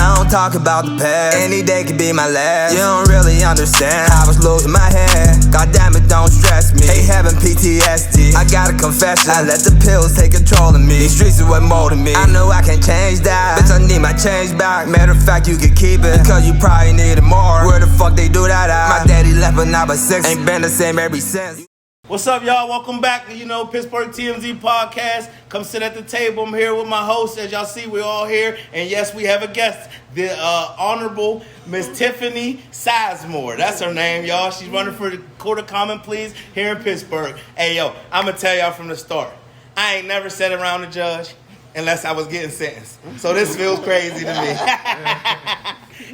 I don't talk about the past. Any day could be my last. You don't really understand. I was losing my head. God damn it, don't stress me. Hate having PTSD. I got a confession. I let the pills take control of me. These streets are what molded me. I know I can't change that. Bitch, I need my change back. Matter of fact, you could keep it, because you probably need it more. Where the fuck they do that at? My daddy left but not but 6. Ain't been the same ever since. What's up, y'all? Welcome back to, Pittsburgh TMZ Podcast. Come sit at the table. I'm here with my host. As y'all see, we're all here. And yes, we have a guest, the Honorable Miss Tiffany Sizemore. That's her name, y'all. She's running for the Court of Common Pleas here in Pittsburgh. Hey, yo, I'm going to tell y'all from the start. I ain't never sat around a judge unless I was getting sentenced. So this feels crazy to me.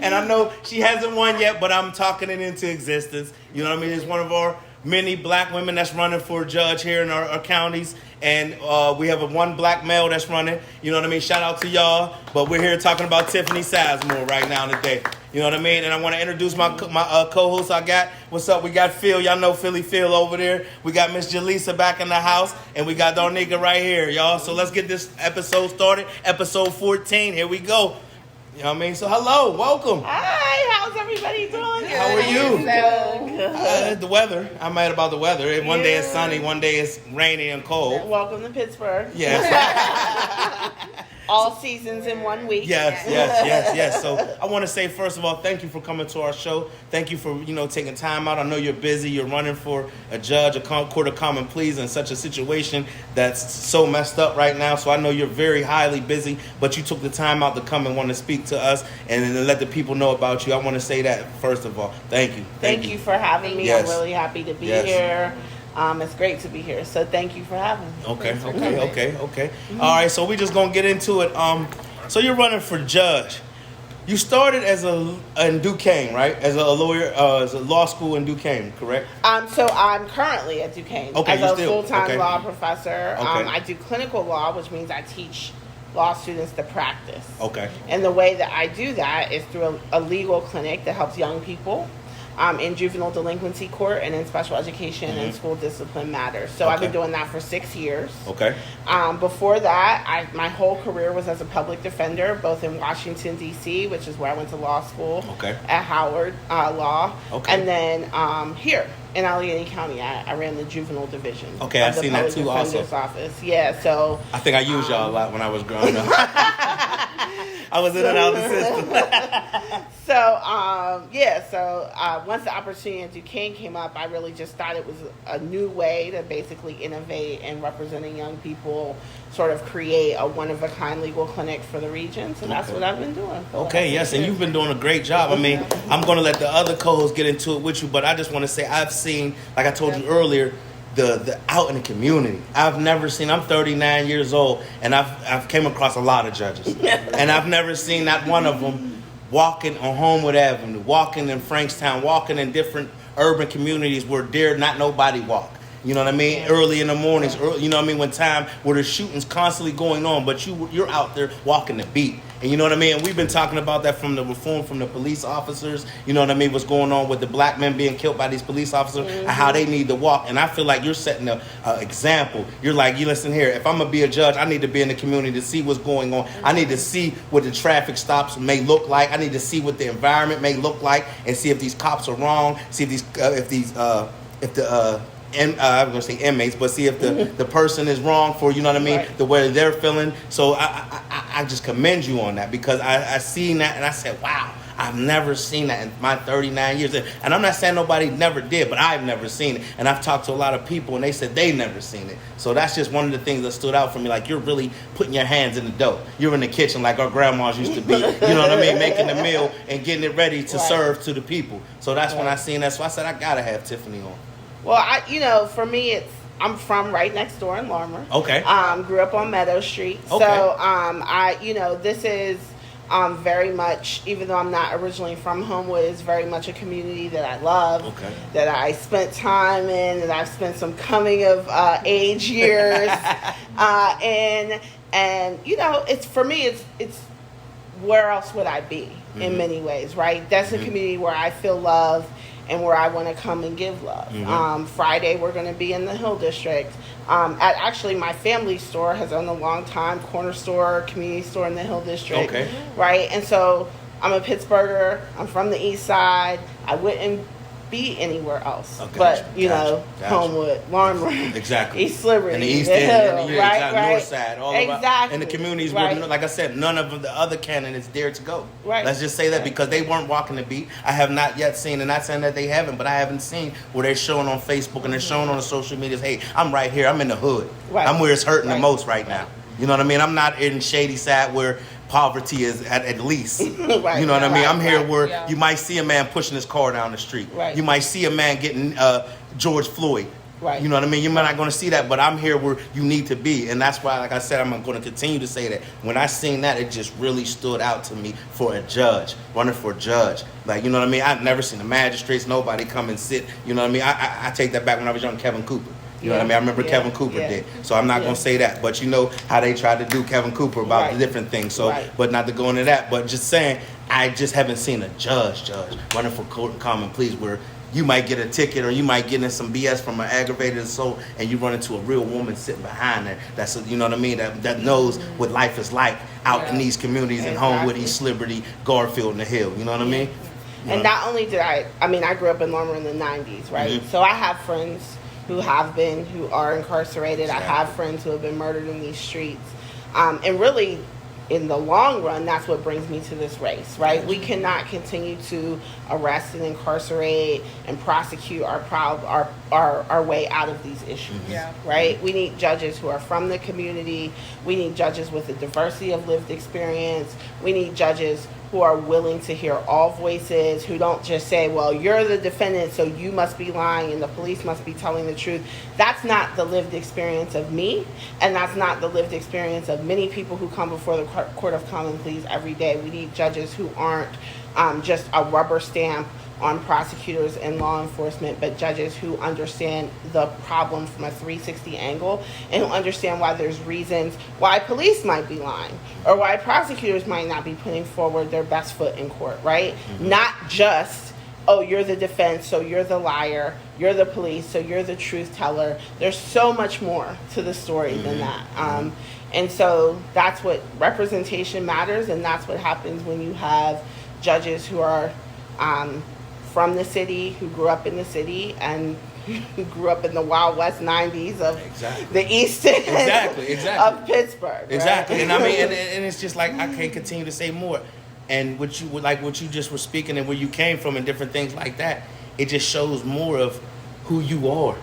And I know she hasn't won yet, but I'm talking it into existence. You know what I mean? It's one of our many black women that's running for a judge here in our counties. And we have one black male that's running. You know what I mean? Shout out to y'all. But we're here talking about Tiffany Sizemore right now today. You know what I mean? And I want to introduce my co-host I got. What's up? We got Phil. Y'all know Philly Phil over there. We got Miss Jaleesa back in the house. And we got Darnika right here, y'all. So let's get this episode started. Episode 14. Here we go. You know what I mean? So hello, welcome. Hi, how's everybody doing? How are you? So good. The weather. I'm mad about the weather. One day it's sunny, one day it's rainy and cold. Welcome to Pittsburgh. Yes. All seasons in 1 week. Yes. So I want to say, first of all, thank you for coming to our show. Thank you for, taking time out. I know you're busy. You're running for a judge, a court of common pleas in such a situation that's so messed up right now. So I know you're very highly busy, but you took the time out to come and want to speak to us and let the people know about you. I want to say that, first of all. Thank you. Thank you for having me. Yes. I'm really happy to be here. It's great to be here. So thank you for having me. Okay. Mm-hmm. All right, so we just going to get into it. So you're running for judge. You started in Duquesne, right? As a lawyer, as a law school in Duquesne, correct? So I'm currently at Duquesne as a full-time law professor. Okay. I do clinical law, which means I teach law students to practice. Okay. And the way that I do that is through a legal clinic that helps young people in juvenile delinquency court and in special education and school discipline matters. So I've been doing that for 6 years. Okay. Before that, my whole career was as a public defender, both in Washington, D.C., which is where I went to law school, at Howard Law, and then here in Allegheny County, I ran the juvenile division. Okay, I've seen that too also. Office. Yeah, so I think I used y'all a lot when I was growing up. I was in and out of the system. So once the opportunity in Duquesne came up, I really just thought it was a new way to basically innovate and representing young people, sort of create a one-of-a-kind legal clinic for the region. So that's what I've been doing. Okay, yes, and you've been doing a great job. I mean, I'm going to let the other co-hosts get into it with you, but I just want to say I've seen, like I told you earlier, the out in the community. I've never seen, I'm 39 years old, and I've came across a lot of judges. And I've never seen not one of them walking on Homewood Avenue, walking in Frankstown, walking in different urban communities where dare not nobody walk. You know what I mean? Early in the mornings, you know what I mean? When time where the shooting's constantly going on, but you're out there walking the beat. And you know what I mean? And we've been talking about that from the reform from the police officers. You know what I mean? What's going on with the black men being killed by these police officers and how they need to walk. And I feel like you're setting an example. You're like, you listen here, if I'm going to be a judge, I need to be in the community to see what's going on. I need to see what the traffic stops may look like. I need to see what the environment may look like and see if these cops are wrong. See if I'm going to say inmates, but see if the person is wrong for, you know what I mean, the way they're feeling. So I just commend you on that because I seen that and I said, wow, I've never seen that in my 39 years. And I'm not saying nobody never did, but I've never seen it. And I've talked to a lot of people and they said they never seen it. So that's just one of the things that stood out for me. Like, you're really putting your hands in the dough. You're in the kitchen like our grandmas used to be, you know what I mean, making the meal and getting it ready to serve to the people. So that's when I seen that. So I said, I got to have Tiffany on. Well, for me, I'm from right next door in Larmer. Okay. Grew up on Meadow Street. Okay. So, this is very much, even though I'm not originally from Homewood, it's very much a community that I love. Okay. That I spent time in, that I've spent some coming of age years, and it's for me, it's where else would I be in many ways, right? That's a community where I feel love and where I want to come and give love. Friday, we're going to be in the Hill District. Actually, my family store has owned a long time, corner store, community store in the Hill District. Okay. Right? And so I'm a Pittsburgher. I'm from the East Side. I wouldn't be anywhere else, but Homewood, Longmont, exactly, East Liberty, and the East End, North Side, all exactly, and the communities where, like I said, none of the other candidates dared to go. Right. Let's just say that because they weren't walking the beat. I have not yet seen, and not saying that they haven't, but I haven't seen where they're showing on Facebook and they're showing on the social medias. Hey, I'm right here. I'm in the hood. Right. I'm where it's hurting the most right now. You know what I mean? I'm not in shady side where poverty is at least. Right, you know what I mean? I'm here where you might see a man pushing his car down the street. Right. You might see a man getting George Floyd. Right. You know what I mean? You're not going to see that, but I'm here where you need to be. And that's why, like I said, I'm going to continue to say that. When I seen that, it just really stood out to me for a judge, running for a judge. Like, you know what I mean? I've never seen the magistrates, nobody come and sit. You know what I mean? I take that back when I was young, Kevin Cooper. You know what I mean? I remember Kevin Cooper did. So I'm not going to say that. But you know how they tried to do Kevin Cooper about the different things. So, but not to go into that. But just saying, I just haven't seen a judge running for common pleas where you might get a ticket or you might get in some BS from an aggravated assault and you run into a real woman sitting behind there. That's, you know what I mean? That knows what life is like out in these communities in Homewood, East Liberty, Garfield, and the Hill. You know what I mean? And not only did I grew up in Longmont in the 90s, right? Mm-hmm. So I have friends who are incarcerated. I have friends who have been murdered in these streets. And really, in the long run, that's what brings me to this race, right? We cannot continue to arrest and incarcerate and prosecute our way out of these issues, right? We need judges who are from the community. We need judges with a diversity of lived experience. We need judges who are willing to hear all voices, who don't just say, well, you're the defendant, so you must be lying and the police must be telling the truth. That's not the lived experience of me, and that's not the lived experience of many people who come before the Court of Common Pleas every day. We need judges who aren't just a rubber stamp on prosecutors and law enforcement, but judges who understand the problem from a 360 angle and who understand why there's reasons why police might be lying or why prosecutors might not be putting forward their best foot in court, right? Mm-hmm. Not just, oh, you're the defense, so you're the liar, you're the police, so you're the truth teller. There's so much more to the story than that. And so that's what representation matters, and that's what happens when you have judges who are from the city, who grew up in the city, and who grew up in the Wild West 90s of the East End of Pittsburgh. Exactly. Right? And I mean, and it's just like, I can't continue to say more. And what you just were speaking and where you came from and different things like that, it just shows more of who you are.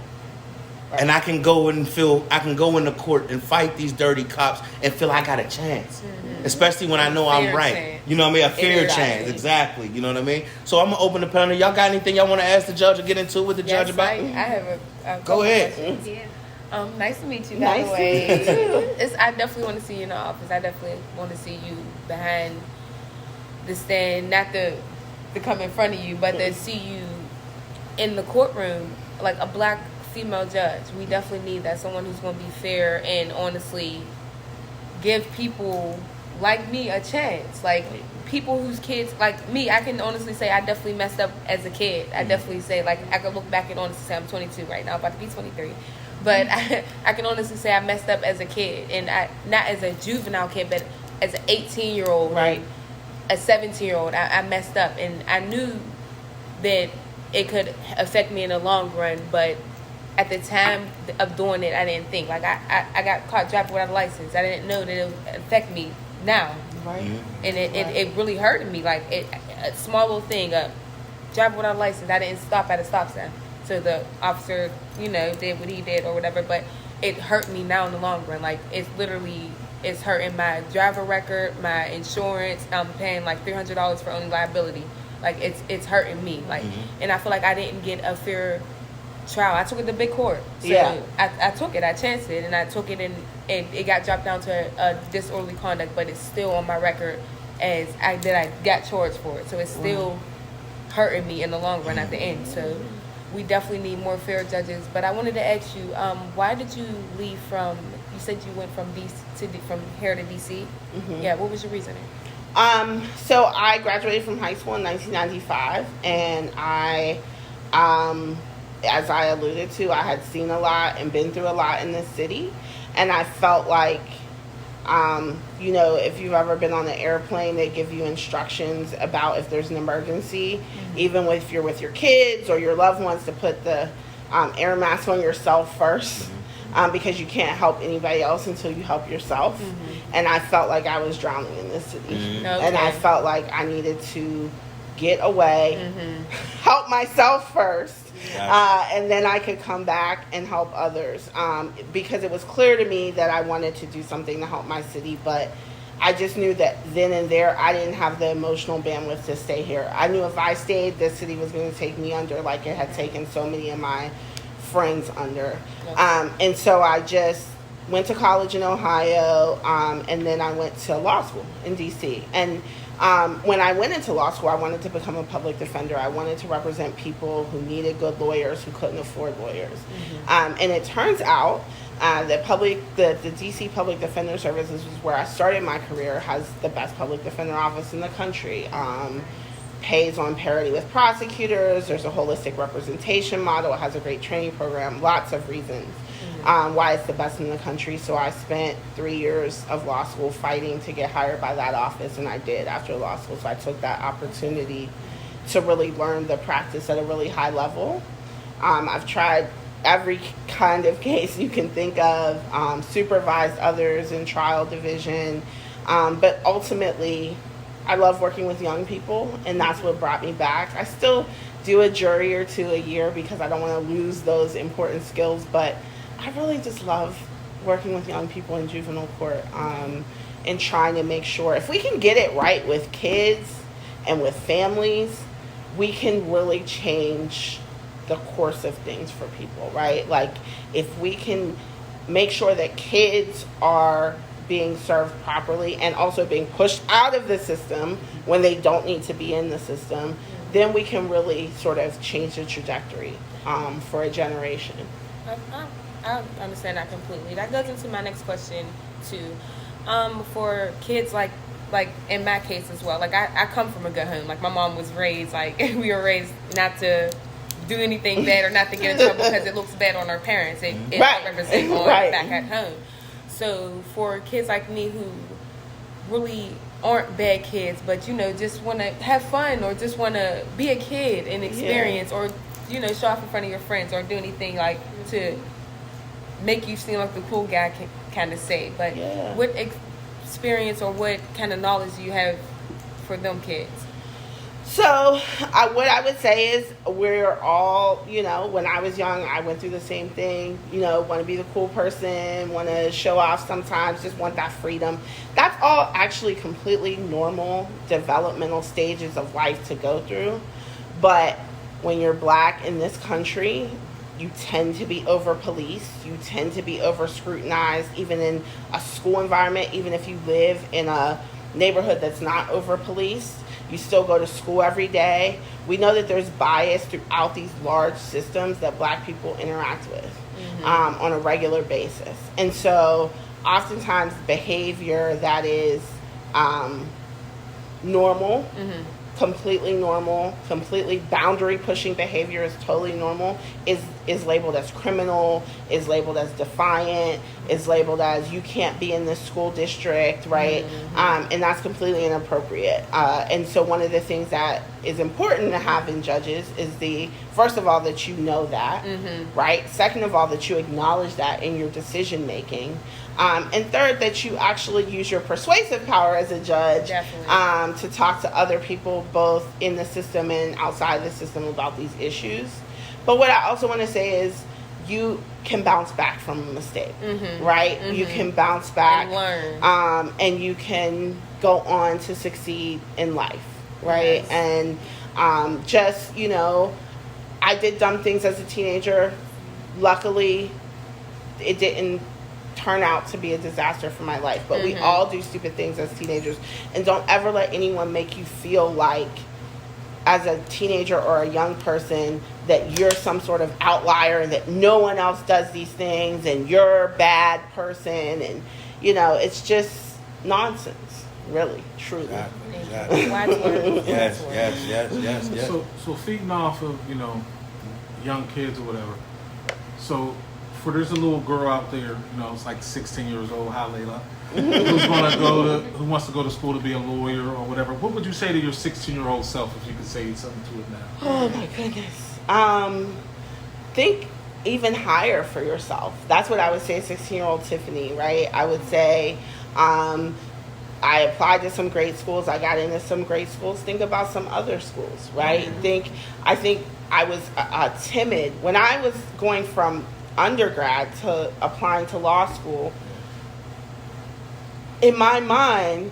Right. And I can go in the court and fight these dirty cops and feel I got a chance. Mm-hmm. Especially when I know I'm right. Chance. You know what I mean? A fair chance. Exactly. You know what I mean? So I'm going to open the panel. Y'all got anything y'all want to ask the judge or get into with the judge about? I have a go ahead. Yeah. Nice to meet you, by the way. I definitely want to see you in the office. I definitely want to see you behind the stand. Not to come in front of you, but to see you in the courtroom like a black female judge. We definitely need that. Someone who's going to be fair and honestly give people like me a chance. Like people whose kids, like me, I can honestly say I definitely messed up as a kid. I definitely say, like, I can look back and honestly say I'm 22 right now, about to be 23. But I can honestly say I messed up as a kid. And not as a juvenile kid, but as an 18-year-old, right? A 17-year-old, I messed up. And I knew that it could affect me in the long run, but at the time of doing it, I didn't think. Like, I got caught driving without a license. I didn't know that it would affect me now. Right. Mm-hmm. And it really hurted me. Like, a small little thing, driving without a license, I didn't stop at a stop sign. So the officer, did what he did or whatever. But it hurt me now in the long run. Like, it's hurting my driver record, my insurance. I'm paying like $300 for only liability. Like, it's hurting me. Like, and I feel like I didn't get a fair trial. I took it to big court. So I took it. I chanced it, and I took it, and it got dropped down to a disorderly conduct, but it's still on my record as I got charged for it. So it's still hurting me in the long run at the end. So we definitely need more fair judges. But I wanted to ask you, why did you leave from? You said you went from from here to DC. Mm-hmm. Yeah. What was your reasoning? So I graduated from high school in 1995, and as I alluded to, I had seen a lot and been through a lot in this city, and I felt like You know, if you've ever been on an airplane, they give you instructions about if there's an emergency, even if you're with your kids or your loved ones, to put the air mask on yourself first, because you can't help anybody else until you help yourself. And I felt like I was drowning in this city. And I felt like I needed to get away, help myself first, and then I could come back and help others, because it was clear to me that I wanted to do something to help my city, but I just knew that then and there I didn't have the emotional bandwidth to stay here. I knew if I stayed, this city was going to take me under, like it had taken so many of my friends under. And so I just went to college in Ohio, and then I went to law school in DC. And when I went into law school, I wanted to become a public defender. I wanted to represent people who needed good lawyers, who couldn't afford lawyers. And it turns out the DC Public Defender Services, is where I started my career, has the best public defender office in the country. Pays on parity with prosecutors. There's a holistic representation model. It has a great training program. Lots of reasons why it's the best in the country. So I spent 3 years of law school fighting to get hired by that office, and I did after law school. So I took that opportunity to really learn the practice at a really high level. I've tried every kind of case you can think of, supervised others in trial division, but ultimately I love working with young people, and that's what brought me back. I still do a jury or two a year because I don't want to lose those important skills, but I really just love working with young people in juvenile court, and trying to make sure if we can get it right with kids and with families, we can really change the course of things for people, right? Like if we can make sure that kids are being served properly and also being pushed out of the system when they don't need to be in the system, then we can really sort of change the trajectory for a generation. I understand that completely. That goes into my next question too. For kids like in my case as well, like I come from a good home. Like my mom was raised, like we were raised not to do anything bad or not to get in trouble because it looks bad on our parents. It represents on back at home. So for kids like me who really aren't bad kids, but just want to have fun or just want to be a kid and experience, or show off in front of your friends or do anything like to make you seem like the cool guy, can kind of say. But what experience or what kind of knowledge do you have for them kids? So what I would say is we're all, when I was young, I went through the same thing, want to be the cool person, want to show off sometimes, just want that freedom. That's all actually completely normal developmental stages of life to go through. But when you're Black in this country, you tend to be over-policed, you tend to be over-scrutinized, even in a school environment, even if you live in a neighborhood that's not over-policed. You still go to school every day. We know that there's bias throughout these large systems that Black people interact with on a regular basis. And so oftentimes behavior that is normal, completely normal, completely boundary-pushing behavior is totally normal, is labeled as criminal, is labeled as defiant, is labeled as you can't be in this school district, right? And that's completely inappropriate. And so one of the things that is important to have in judges is first of all, that you know that, right? Second of all, that you acknowledge that in your decision-making. And third, that you actually use your persuasive power as a judge to talk to other people both in the system and outside the system about these issues. But what I also want to say is you can bounce back from a mistake, right? You can bounce back and learn. And you can go on to succeed in life, right? Yes. And just, I did dumb things as a teenager. Luckily, it didn't turn out to be a disaster for my life, but we all do stupid things as teenagers, and don't ever let anyone make you feel like as a teenager or a young person that you're some sort of outlier and that no one else does these things and you're a bad person, and it's just nonsense, really, truly. Exactly. Yes. So feeding off of young kids or whatever, so for there's a little girl out there, it's like 16 years old, Layla, who wants to go to school to be a lawyer or whatever. What would you say to your 16-year-old self if you could say something to it now? Oh my goodness. Think even higher for yourself. That's what I would say, 16-year-old Tiffany, right? I would say, I applied to some great schools. I got into some great schools. Think about some other schools, right? Mm-hmm. I think I was timid when I was going from undergrad to applying to law school. In my mind,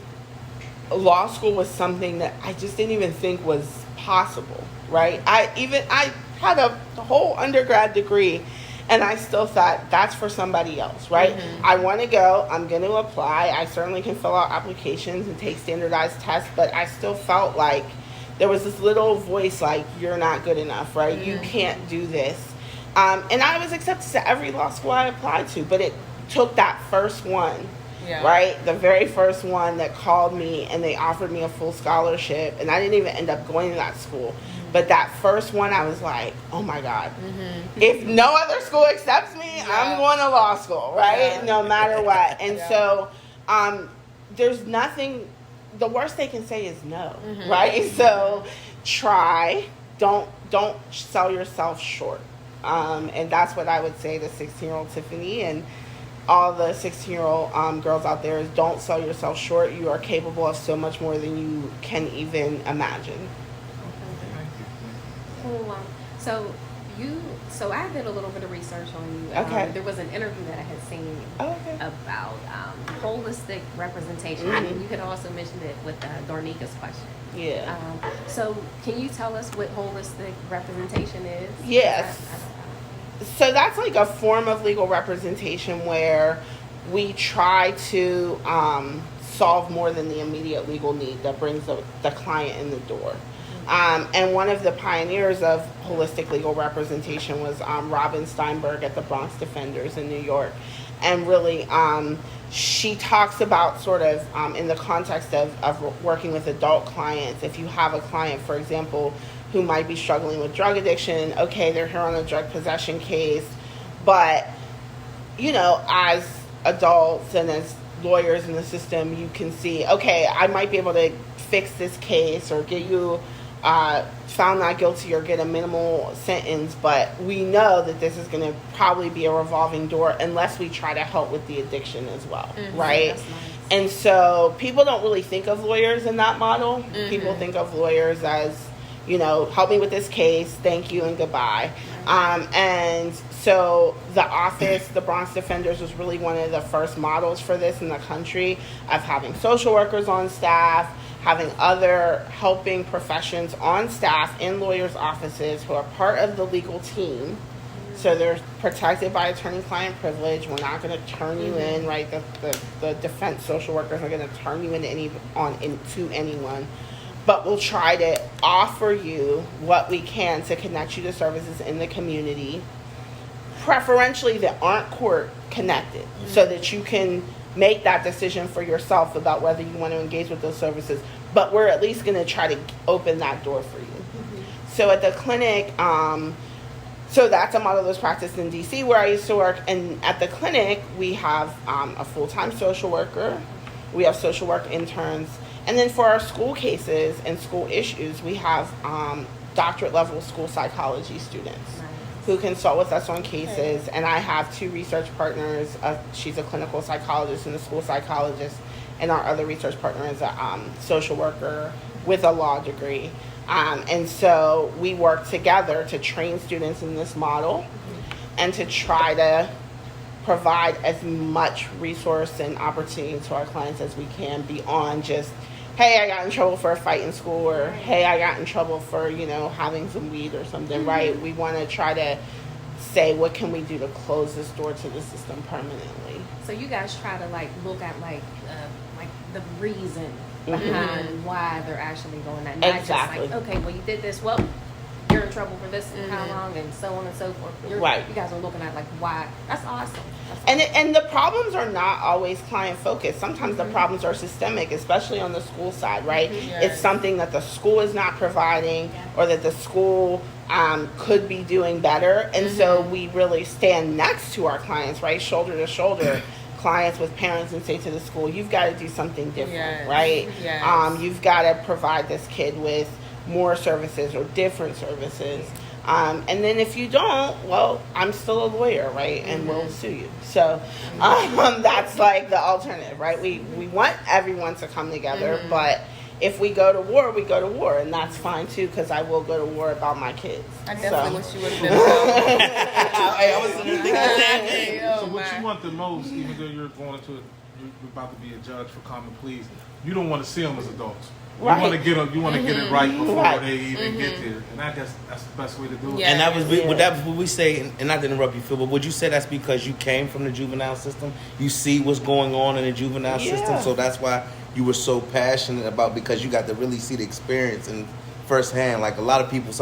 law school was something that I just didn't even think was possible, right? I had a whole undergrad degree, and I still thought that's for somebody else, right? Mm-hmm. I want to go. I'm going to apply. I certainly can fill out applications and take standardized tests, but I still felt like there was this little voice like, you're not good enough, right? Mm-hmm. You can't do this. And I was accepted to every law school I applied to, but it took that first one. Yeah. Right? The very first one that called me and they offered me a full scholarship, and I didn't even end up going to that school. Mm-hmm. But that first one, I was like, oh my God. Mm-hmm. If no other school accepts me, I'm going to law school, right? Yeah. No matter what. And so there's nothing, the worst they can say is no, mm-hmm. right? So try, don't sell yourself short. And that's what I would say to 16-year-old Tiffany and all the 16-year-old girls out there is don't sell yourself short. You are capable of so much more than you can even imagine. Cool. So I did a little bit of research on you. Okay. There was an interview that I had seen about holistic representation. Mm-hmm. You could also mention it with Dornika's question. Yeah. So can you tell us what holistic representation is? Yes. So that's like a form of legal representation where we try to solve more than the immediate legal need that brings the client in the door. And one of the pioneers of holistic legal representation was Robin Steinberg at the Bronx Defenders in New York. And really, she talks about sort of in the context of working with adult clients. If you have a client, for example, who might be struggling with drug addiction, okay, they're here on a drug possession case, but, as adults and as lawyers in the system, you can see, okay, I might be able to fix this case or get you found not guilty or get a minimal sentence, but we know that this is going to probably be a revolving door unless we try to help with the addiction as well, mm-hmm. right? That's nice. And so people don't really think of lawyers in that model. Mm-hmm. People think of lawyers as, help me with this case, thank you, and goodbye. And so the office, the Bronx Defenders, was really one of the first models for this in the country of having social workers on staff, having other helping professions on staff in lawyers' offices who are part of the legal team. So they're protected by attorney-client privilege. We're not going to turn you in, right? The defense social workers are going to turn you into anyone. But we'll try to offer you what we can to connect you to services in the community, preferentially that aren't court connected, mm-hmm. so that you can make that decision for yourself about whether you want to engage with those services. But we're at least going to try to open that door for you. Mm-hmm. So at the clinic, so that's a model that's practiced in D.C. where I used to work. And at the clinic, we have a full-time social worker. We have social work interns. And then for our school cases and school issues, we have doctorate-level school psychology students who consult with us on cases. Okay. And I have 2 research partners. She's a clinical psychologist and a school psychologist. And our other research partner is a social worker with a law degree. And so we work together to train students in this model and to try to provide as much resource and opportunity to our clients as we can beyond just, hey, I got in trouble for a fight in school, or hey, I got in trouble for, having some weed or something, mm-hmm. right? We want to try to say, what can we do to close this door to the system permanently? So you guys try to look at the reason behind mm-hmm. why they're actually going that. Not exactly. Just okay, well, you did this. Well, you're in trouble for this mm-hmm. and how long, and so on and so forth. Right. You guys are looking at why. That's awesome. And the problems are not always client focused. Sometimes mm-hmm. the problems are systemic, especially on the school side, right? Mm-hmm. Yes. It's something that the school is not providing, or that the school could be doing better. And so we really stand next to our clients, right? Shoulder to shoulder. Clients with parents and say to the school, you've got to do something different, right? Yes. You've got to provide this kid with more services or different services. And then if you don't, well, I'm still a lawyer, right? And we'll sue you. So that's like the alternative, right? We want everyone to come together, but if we go to war, we go to war, and that's fine too, because I will go to war about my kids. I definitely wish you would have been about I was sitting there thinking, So what you want the most, even though you're you're about to be a judge for common pleas, you don't want to see them as adults. Right. You want to get it right before they even get there, and I guess that's the best way to do it. Yeah. And that was would we say, and not to interrupt you, Phil, but would you say that's because you came from the juvenile system? You see what's going on in the juvenile system, so that's why you were so passionate about, because you got to really see the experience and firsthand. Like a lot of people,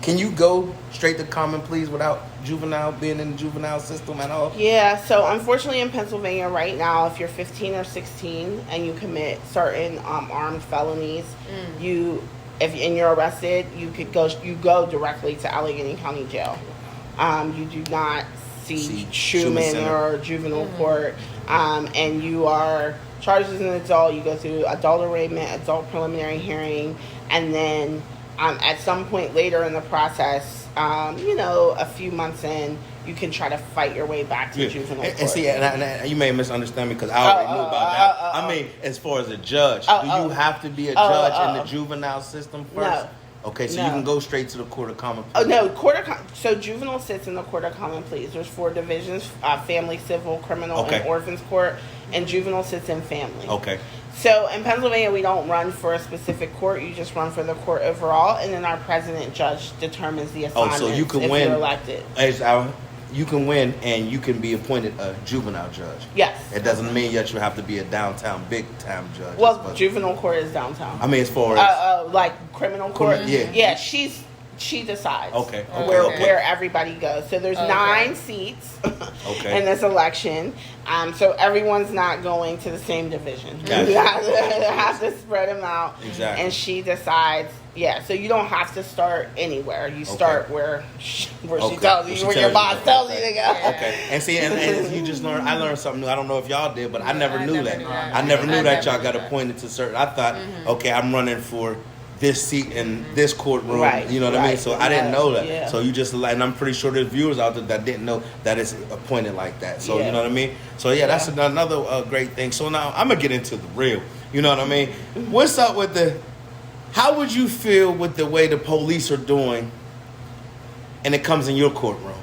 can you go straight to common pleas without being in the juvenile system at all? Yeah, so unfortunately in Pennsylvania right now, if you're 15 or 16 and you commit certain armed felonies, you're arrested, you go directly to Allegheny County Jail. You do not see Schumann or juvenile court, and you are charged as an adult. You go through adult arraignment, adult preliminary hearing, and then at some point later in the process, a few months in, you can try to fight your way back to juvenile court. And see, and you may misunderstand me because I already knew about that. I mean, as far as a judge, do you have to be a judge in the juvenile system first? No. Okay, so you can go straight to the Court of Common Oh Pleas. no, so juvenile sits in the Court of Common Pleas. There's 4 divisions: family, civil, criminal, and orphans court. And juvenile sits in family. Okay. So in Pennsylvania, we don't run for a specific court. You just run for the court overall, and then our president judge determines the assignments. So you can if win you're elected. You can win, and you can be appointed a juvenile judge. Yes. It doesn't mean that you have to be a downtown, big time judge. Well, juvenile court is downtown. I mean, as far as like criminal court. Yeah. She decides. Okay. Where everybody goes. So there's 9 seats in this election. So everyone's not going to the same division. Gotcha. You have to spread them out. Exactly. And she decides. Yeah, so you don't have to start anywhere. You start where she tells you, where your boss tells you to go. Okay. And see, and you just learned. I learned something new. I don't know if y'all did, but I never knew that. I never knew that y'all got appointed to certain. I thought, okay, I'm running for this seat in this courtroom. Right, you know what I mean? So I didn't know that. Yeah. So you just, and I'm pretty sure there's viewers out there that didn't know that it's appointed like that. So you know what I mean? So that's another great thing. So now I'm gonna get into the real. You know what I mean? What's up with how would you feel with the way the police are doing, and it comes in your courtroom,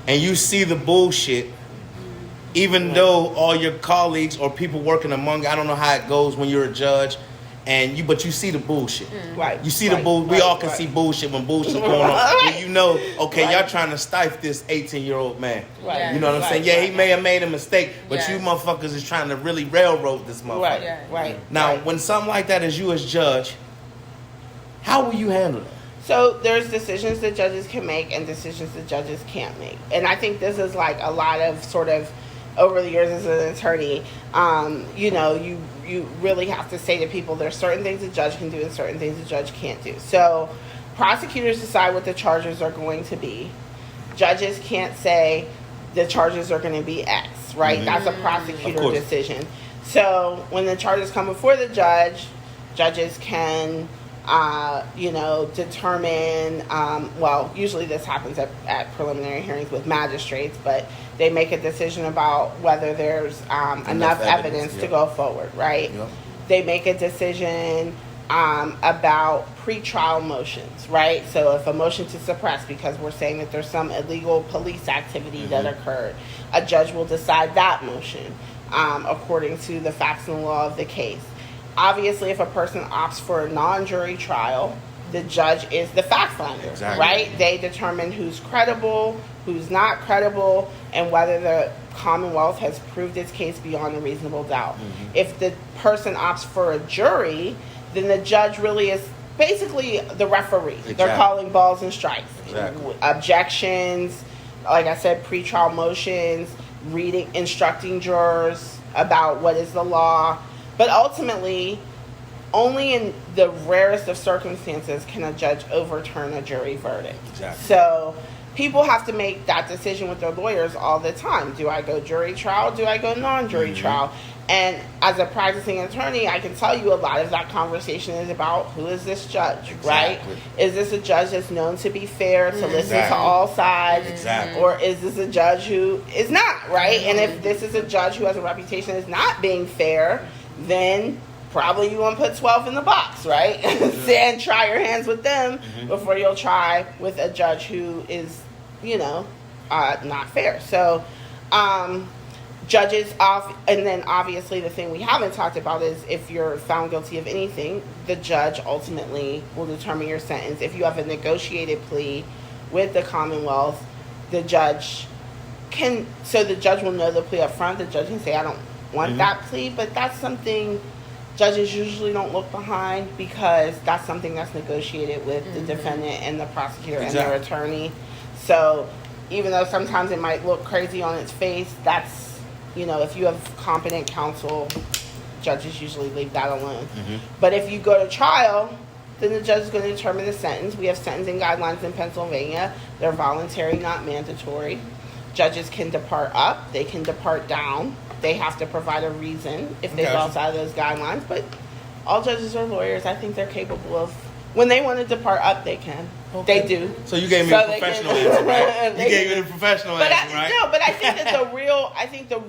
and you see the bullshit, even though all your colleagues or people working among you, I don't know how it goes when you're a judge, but you see the bullshit. Right. You see the bull. We all can see bullshit when bullshit's going on. When you know, okay, y'all trying to stifle this 18-year-old man. Right. You know what I'm saying? Yeah, he may have made a mistake, but you motherfuckers is trying to really railroad this motherfucker. Right. Now, when something like that is you as judge, how will you handle that? So there's decisions that judges can make and decisions that judges can't make. And I think this is like a lot of sort of over the years as an attorney, you really have to say to people there's certain things a judge can do and certain things a judge can't do. So prosecutors decide what the charges are going to be. Judges can't say the charges are going to be X, right? That's a prosecutor decision. So when the charges come before the judge, judges can determine, usually this happens at preliminary hearings with magistrates, but they make a decision about whether there's enough evidence to go forward, right? Yep. They make a decision about pretrial motions, right? So if a motion to suppress, because we're saying that there's some illegal police activity that occurred, a judge will decide that motion according to the facts and the law of the case. Obviously, if a person opts for a non-jury trial, the judge is the fact finder, right? They determine who's credible, who's not credible, and whether the Commonwealth has proved its case beyond a reasonable doubt. If the person opts for a jury, then the judge really is basically the referee. They're calling balls and strikes. Objections, like I said, pretrial motions, instructing jurors about what is the law. But ultimately, only in the rarest of circumstances can a judge overturn a jury verdict. Exactly. So people have to make that decision with their lawyers all the time. Do I go jury trial? Do I go non-jury trial? And as a practicing attorney, I can tell you a lot of that conversation is about who is this judge, right? Is this a judge that's known to be fair, to listen to all sides? Or is this a judge who is not, right? And if this is a judge who has a reputation as not being fair, then probably you want to put 12 in the box, right? And try your hands with them before you'll try with a judge who is, not fair. So, judges off, and then obviously the thing we haven't talked about is if you're found guilty of anything, the judge ultimately will determine your sentence. If you have a negotiated plea with the Commonwealth, the judge will know the plea up front. The judge can say, I don't want that plea, but that's something judges usually don't look behind, because that's something that's negotiated with the defendant and the prosecutor and their attorney. So even though sometimes it might look crazy on its face, that's, if you have competent counsel, judges usually leave that alone. But if you go to trial, then the judge is going to determine the sentence. We have sentencing guidelines in Pennsylvania. They're voluntary, not mandatory. Judges can depart up. They can depart down. They have to provide a reason if they go outside of those guidelines. But all judges are lawyers. I think they're capable of, when they want to depart up, they can. They do. So you gave me a professional answer, right? You gave me the professional answer, right? No, but I think that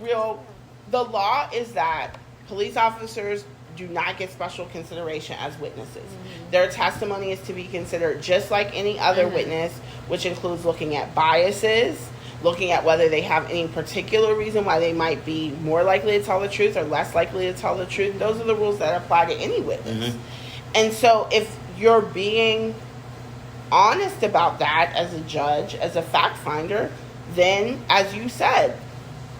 the law is that police officers do not get special consideration as witnesses. Their testimony is to be considered just like any other witness, which includes looking at biases, looking at whether they have any particular reason why they might be more likely to tell the truth or less likely to tell the truth. Those are the rules that apply to any witness. And so if you're being honest about that as a judge, as a fact finder, then, as you said,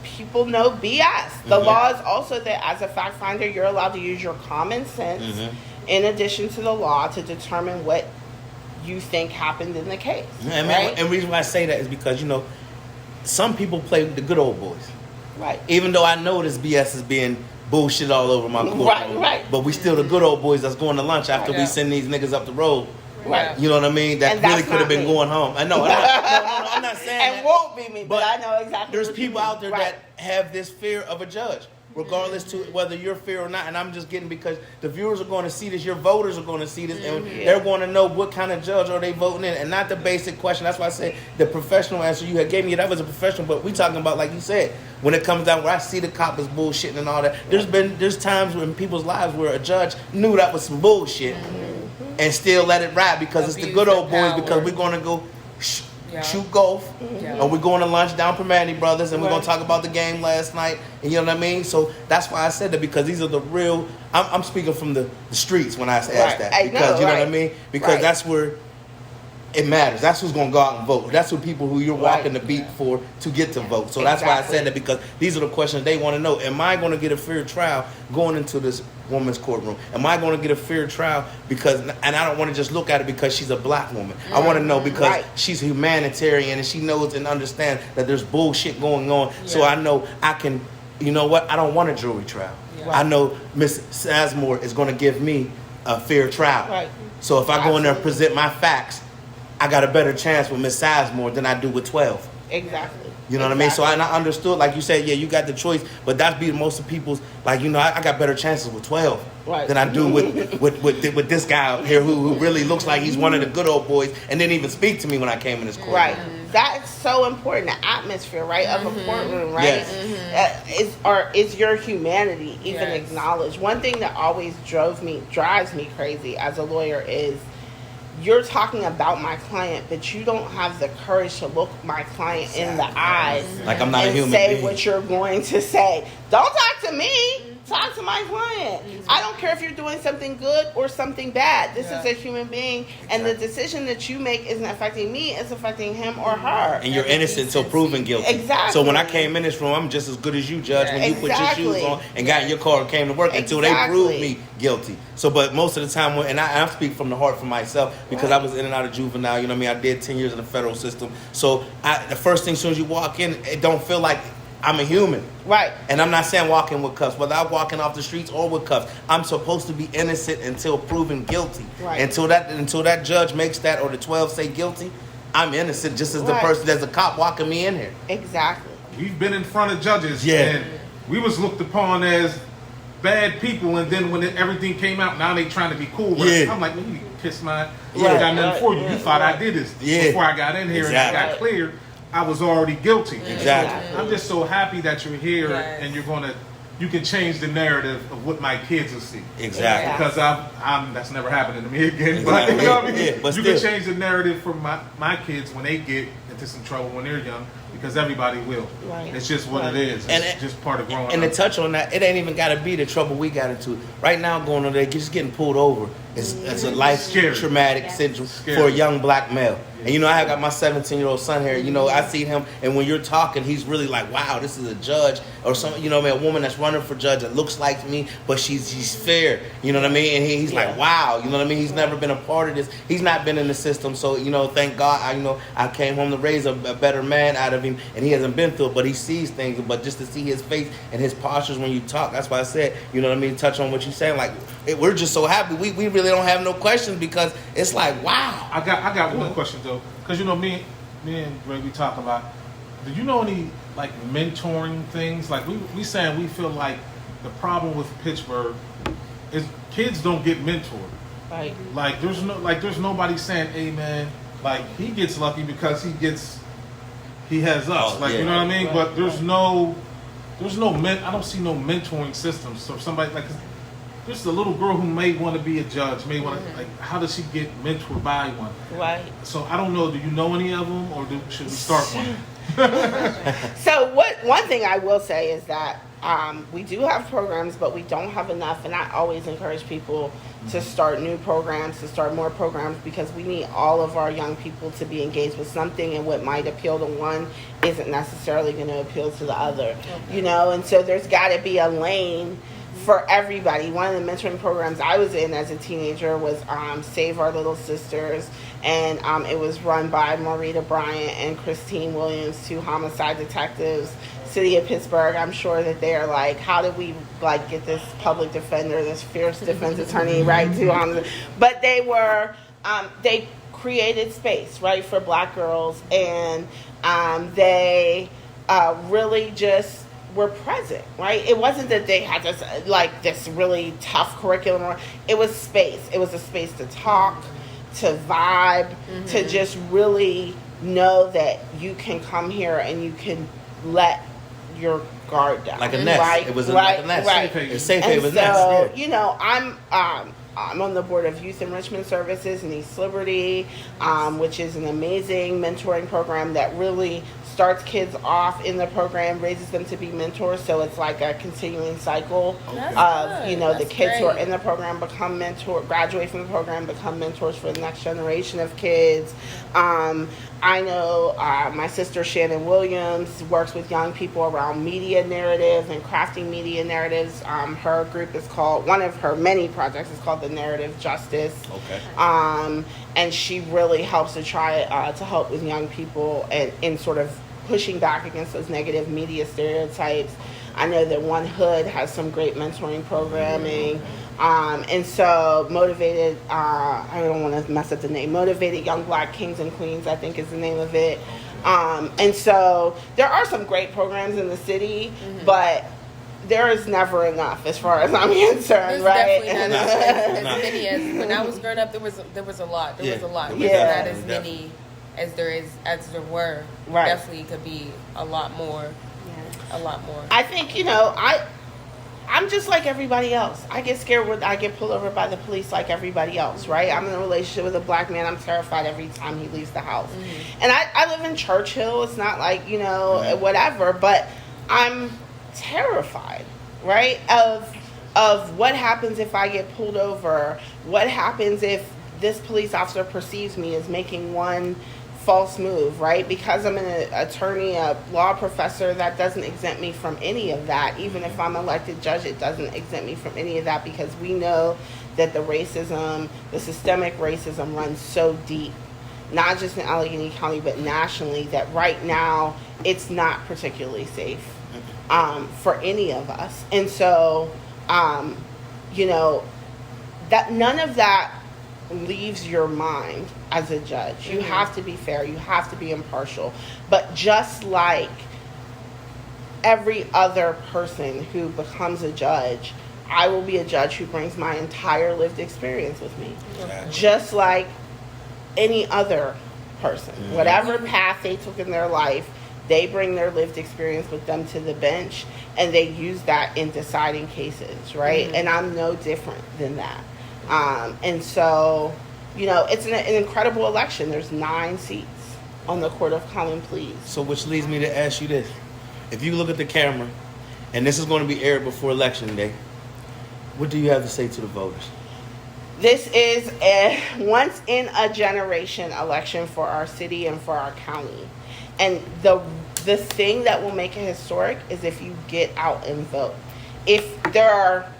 people know BS. The law is also that as a fact finder, you're allowed to use your common sense in addition to the law to determine what you think happened in the case. And right? the reason why I say that is because, some people play with the good old boys. Right. Even though I know this BS is being bullshit all over my courtroom. Right. But we still the good old boys that's going to lunch after we send these niggas up the road. Right. You know what I mean? That really could have been going home. I know. I'm not saying and that. Won't be me, but I know exactly. There's people out there that have this fear of a judge, regardless to whether you're fair or not. And I'm just getting, because the viewers are going to see this, your voters are going to see this, and they're going to know what kind of judge are they voting in, and not the basic question. That's why I said the professional answer you had gave me, that was a professional. But we talking about, like you said, when it comes down where I see the cop is bullshitting and all that. There's times in people's lives where a judge knew that was some bullshit. And still let it ride because it's the good old boys, because we're going to go shoot golf, and we're going to lunch down Permani Brothers, and we're going to talk about the game last night, and you know what I mean? So that's why I said that, because these are the real, I'm speaking from the streets when I ask that, because you know what I mean? Because that's where it matters. That's who's going to go out and vote. That's who people who you're walking the beat for to get to vote. So that's why I said that, because these are the questions they want to know. Am I going to get a fair trial going into this woman's courtroom? Am I going to get a fair trial because, and I don't want to just look at it because she's a black woman. I want to know because she's humanitarian and she knows and understands that there's bullshit going on. So I know I can, you know what? I don't want a jury trial. I know Miss Sizemore is going to give me a fair trial. So if I go in there and present my facts, I got a better chance with Miss Sizemore than I do with 12. Exactly. You know what I mean? So I understood, like you said, you got the choice, but that's be most of people's, like, I got better chances with 12 than I do with this guy out here who really looks like he's one of the good old boys and didn't even speak to me when I came in his court. Right. That's so important, the atmosphere, right, of a courtroom, right? Is your humanity even acknowledged? One thing that always drives me crazy as a lawyer is, you're talking about my client, but you don't have the courage to look my client in the eyes, like I'm not a human being, and say what you're going to say. Don't talk to me. Talk to my client. I don't care if you're doing something good or something bad. This is a human being, and the decision that you make isn't affecting me; it's affecting him or her. And you're innocent until proven guilty. Exactly. So when I came in this room, I'm just as good as you, Judge. When you put your shoes on and got in your car and came to work until they proved me guilty. So, but most of the time, and I speak from the heart for myself because I was in and out of juvenile. You know what I mean? I did 10 years in the federal system. So the first thing, as soon as you walk in, it don't feel like I'm a human. Right. And I'm not saying walking with cuffs, whether I'm walking off the streets or with cuffs. I'm supposed to be innocent until proven guilty. Right. Until that judge makes that, or the 12 say guilty, I'm innocent just as the person, there's a cop walking me in here. Exactly. We've been in front of judges, and we was looked upon as bad people, and then when everything came out, now they trying to be cool. I'm like, man, you kiss my... I got nothing for you. You thought I did this before I got in here and I got cleared. I was already guilty. Exactly. So I'm just so happy that you're here and you can change the narrative of what my kids will see. Exactly. Because I'm that's never happening to me again. But you know what I mean? But you can change the narrative for my kids when they get into some trouble when they're young, because everybody will. Right. It's just what it is. It's just part of growing up. And to touch on that, it ain't even got to be the trouble we got into. Right now, going on there, just getting pulled over. It's a life traumatic syndrome for a young black male. And you know, I got my 17-year-old son here. You know, I see him, and when you're talking, he's really like, wow, this is a judge or some, you know, a woman that's running for judge that looks like me, but she's fair. You know what I mean? And he's like, wow, you know what I mean? He's never been a part of this. He's not been in the system. So, you know, thank God, I came home to raise a better man out of him, and he hasn't been through it, but he sees things. But just to see his face and his postures when you talk, that's why I said, you know what I mean? Touch on what you're saying. Like, we're just so happy. We really don't have no questions, because it's like, wow. I got one question though, because you know me and Greg, we talk about. Do you know any like mentoring things? Like we saying we feel like the problem with Pittsburgh is kids don't get mentored. Right. Like there's nobody saying, hey man, like he gets lucky because he has us. You know what I mean? Right, but there's no I don't see no mentoring systems. So somebody like. There's a little girl who may want to be a judge, may want to, like, how does she get mentored by one? Right. So I don't know, do you know any of them, or should we start one? So one thing I will say is that we do have programs, but we don't have enough, and I always encourage people to start new programs, to start more programs, because we need all of our young people to be engaged with something, and what might appeal to one isn't necessarily going to appeal to the other, you know, and so there's got to be a lane for everybody. One of the mentoring programs I was in as a teenager was Save Our Little Sisters, and it was run by Maurita Bryant and Christine Williams, 2 homicide detectives, city of Pittsburgh. I'm sure that they're like, how do we like get this public defender, this fierce defense attorney, right, to but they were they created space, right, for black girls, and they really just were present, right? It wasn't that they had this really tough curriculum. It was space. It was a space to talk, to vibe, to just really know that you can come here and you can let your guard down. Like a nest. Right? It was like a nest. Right. It's safe And haven so, nest. you know, I'm on the board of Youth Enrichment Services in East Liberty, which is an amazing mentoring program that really starts kids off in the program, raises them to be mentors. So it's like a continuing cycle of, you know, the kids who are in the program become graduate from the program, become mentors for the next generation of kids. I know my sister Shannon Williams works with young people around media narrative and crafting media narratives. Her group is called, one of her many projects is called the Narrative Justice. Okay. And she really helps to try to help with young people and in sort of pushing back against those negative media stereotypes. I know that One Hood has some great mentoring programming. And so Motivated, I don't want to mess up the name, Motivated Young Black Kings and Queens, I think is the name of it. And so there are some great programs in the city, but there is never enough as far as I'm concerned, right? Definitely not as many as when I was growing up. There was a lot. There was a lot. Not as many as there were. Right. Definitely could be a lot more. Yeah. A lot more. I think, you know, I'm just like everybody else. I get scared when I get pulled over by the police like everybody else, right? I'm in a relationship with a black man. I'm terrified every time he leaves the house. And I live in Churchill. It's not like, you know, whatever, but I'm terrified, right, of what happens if I get pulled over, what happens if this police officer perceives me as making one false move, right? Because I'm an attorney, a law professor, that doesn't exempt me from any of that. Even if I'm elected judge, it doesn't exempt me from any of that, because we know that the racism, the systemic racism runs so deep, not just in Allegheny County, but nationally, that right now it's not particularly safe for any of us. And so, you know, that none of that leaves your mind as a judge. You have to be fair. You have to be impartial. But just like every other person who becomes a judge, I will be a judge who brings my entire lived experience with me. Okay. Just like any other person. Whatever path they took in their life, they bring their lived experience with them to the bench, and they use that in deciding cases, right? And I'm no different than that. And so, you know, it's an incredible election. There's 9 seats on the Court of Common Pleas. So which leads me to ask you this. If you look at the camera, and this is going to be aired before Election Day, what do you have to say to the voters? This is a once-in-a-generation election for our city and for our county. And the thing that will make it historic is if you get out and vote. If there are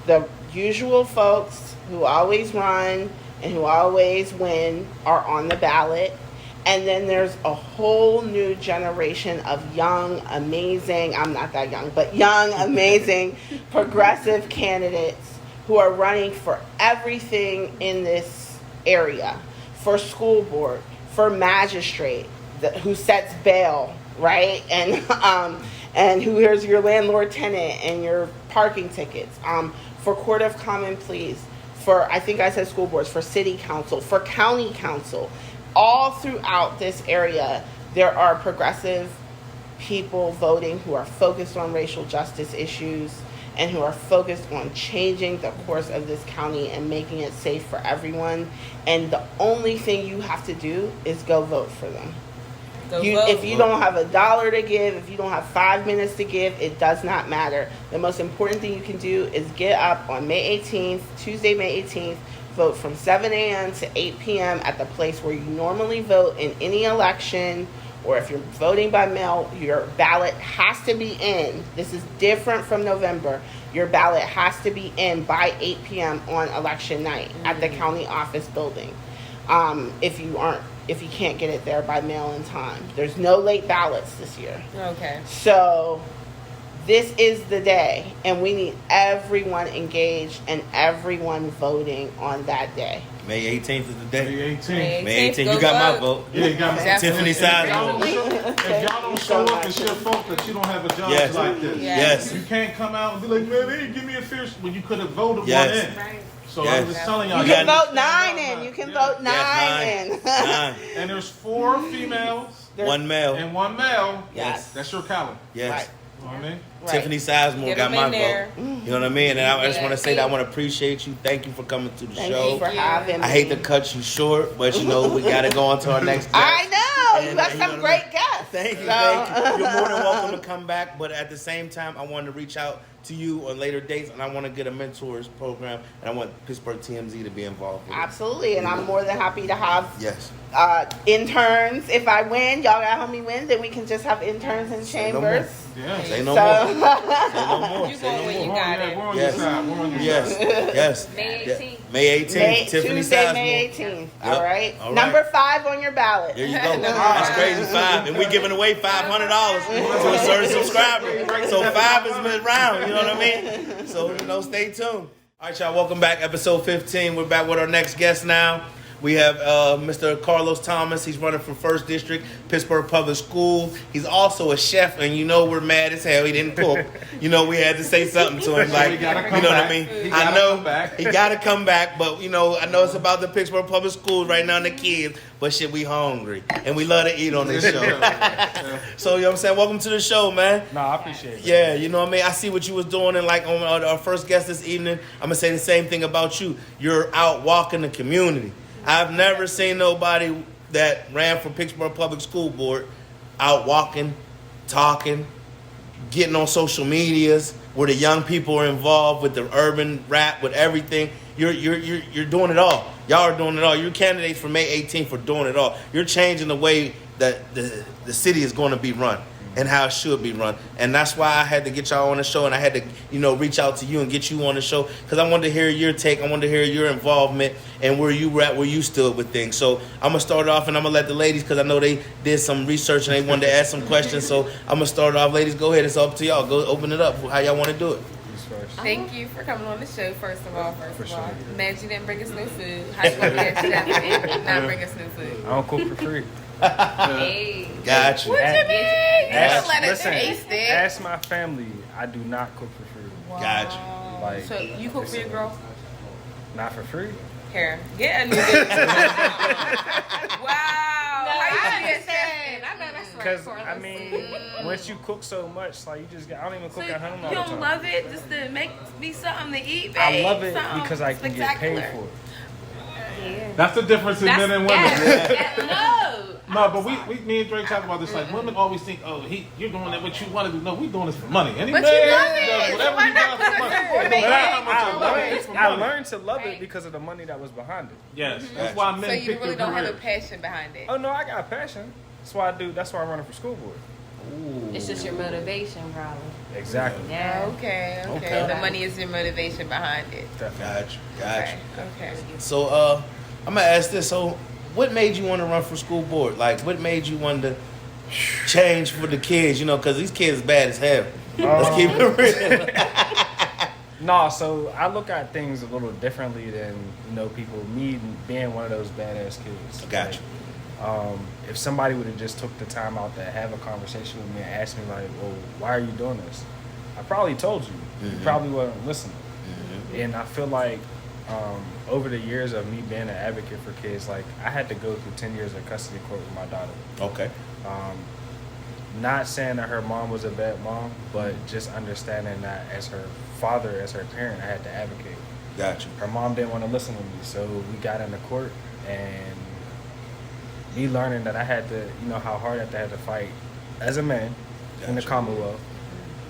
the usual folks who always run and who always win are on the ballot, and then there's a whole new generation of young, amazing, I'm not that young, but young, amazing, progressive candidates who are running for everything in this area, for school board, for magistrate, who sets bail, right? And who is your landlord tenant and your parking tickets, for Court of Common Pleas, for, I think I said school boards, for city council, for county council. All throughout this area, there are progressive people voting who are focused on racial justice issues and who are focused on changing the course of this county and making it safe for everyone. And the only thing you have to do is go vote for them. If you don't have $1 to give, if you don't have 5 minutes to give, it does not matter. The most important thing you can do is get up on May 18th, Tuesday, May 18th, vote from 7 a.m. to 8 p.m. at the place where you normally vote in any election, or if you're voting by mail, your ballot has to be in. This is different from November. Your ballot has to be in by 8 p.m. on election night at the county office building. If you can't get it there by mail in time. There's no late ballots this year. Okay. So this is the day, and we need everyone engaged and everyone voting on that day. May 18th is the day. May 18th. May 18th. You got my vote. Yeah, you got my Tiffany Sizemore. If y'all don't show up, it's your fault that you don't have a job like this. Yes. You can't come out and be like, man, they didn't give me a fair when you could have voted one in. Right. So I'm just telling y'all. You can vote 9 in. You can vote 9 in. 9. And there's 4 females. 1 male. And 1 male. Yes. That's your column. Yes. Right. You know what I mean? Right. Tiffany Sizemore got my vote. You know what I mean? And I just want to say that I want to appreciate you. Thank you for coming to the show. Thank you for having me. I hate to cut you short, but you know we got to go on to our next guest. I know. You got you some know great guests. Thank you. Thank you. You're more than welcome to come back, but at the same time, I wanted to reach out to you on later dates, and I want to get a mentors program, and I want Pittsburgh TMZ to be involved with it. Absolutely, and I'm more than happy to have interns. If I win, y'all got to help me win, then we can just have interns in chambers. Say no more. Say no more. You going where you got it. We're on your side. We're on your side. Yes. May 18th. May 18th. Tiffany Tuesday, Sizemore. May 18th. Yep. All right. All right. Number 5 on your ballot. There you go. That's crazy. 5, and we giving away $500 to a certain subscriber. So 5 is mid-round. You know what I mean? So stay tuned. All right, y'all. Welcome back. Episode 15. We're back with our next guest now. We have Mr. Carlos Thomas. He's running for 1st District, Pittsburgh Public School. He's also a chef, and we're mad as hell. He didn't cook. We had to say something to him. Like, you know what I mean? I know he got to come back, but, I know it's about the Pittsburgh Public Schools right now and the kids, but shit, we hungry, and we love to eat on this show. So, you know what I'm saying? Welcome to the show, man. No, I appreciate it. Yeah, you know what I mean? I see what you was doing, and like on our first guest this evening, I'm going to say the same thing about you. You're out walking the community. I've never seen nobody that ran for Pittsburgh Public School Board out walking, talking, getting on social medias where the young people are involved with the urban rap, with everything. You're doing it all. Y'all are doing it all. You're candidates for May 18th for doing it all. You're changing the way that the city is going to be run. and how it should be run. And that's why I had to get y'all on the show, and I had to, reach out to you and get you on the show, because I wanted to hear your take. I wanted to hear your involvement and where you were at, where you stood with things. So I'm going to start off, and I'm going to let the ladies, because I know they did some research and they wanted to ask some questions. So I'm going to start off. Ladies, go ahead. It's up to y'all. Go open it up. How y'all want to do it? Thank you for coming on the show, first of all. Mad you didn't bring us no food. How you gonna get chef and not bring us no food? I don't cook for free. Hey. Got you. What you mean? You don't let us taste it. Ask my family, I do not cook for free. Wow. Got you. Like, so you cook for your girl? Not for free. Here, get a new business. Wow. I understand. I know that's right. Because, I mean, once you cook so much, like, you just I don't even cook at home all the time. You don't love it just to make me something to eat, babe? I love it because I can get paid for it. Yeah. That's the difference in men and women. No. But me and Drake talk about this. Like, women always think, oh, you're doing that what you want to do. No, we doing this for money. Any But man you love it. does whatever Why he not does put for us money. in for No it? matter how much I love it, it's for I money. learned to love it because of the money that was behind it. Yes, that's why men So you pick really their don't have a career. passion behind it? Oh, no, I got a passion. That's why I'm running for school board. Ooh. It's just your motivation, probably. Exactly. Yeah. Okay. Okay. The money is your motivation behind it. Got you. Got you. Okay. So, I'm going to ask this. So, what made you want to run for school board? Like, what made you want to change for the kids? Because these kids are bad as hell. Let's keep it real. No, so I look at things a little differently than, people, me being one of those badass kids. I got you. If somebody would have just took the time out to have a conversation with me and asked me, like, well, why are you doing this? I probably told you. Mm-hmm. You probably wasn't listening. Mm-hmm. And I feel like over the years of me being an advocate for kids, like, I had to go through 10 years of custody court with my daughter. Okay. Not saying that her mom was a bad mom, but just understanding that as her father, as her parent, I had to advocate. Got you. Her mom didn't want to listen to me, so we got into court, and me learning that I had to, how hard I had to fight as a man in the Commonwealth,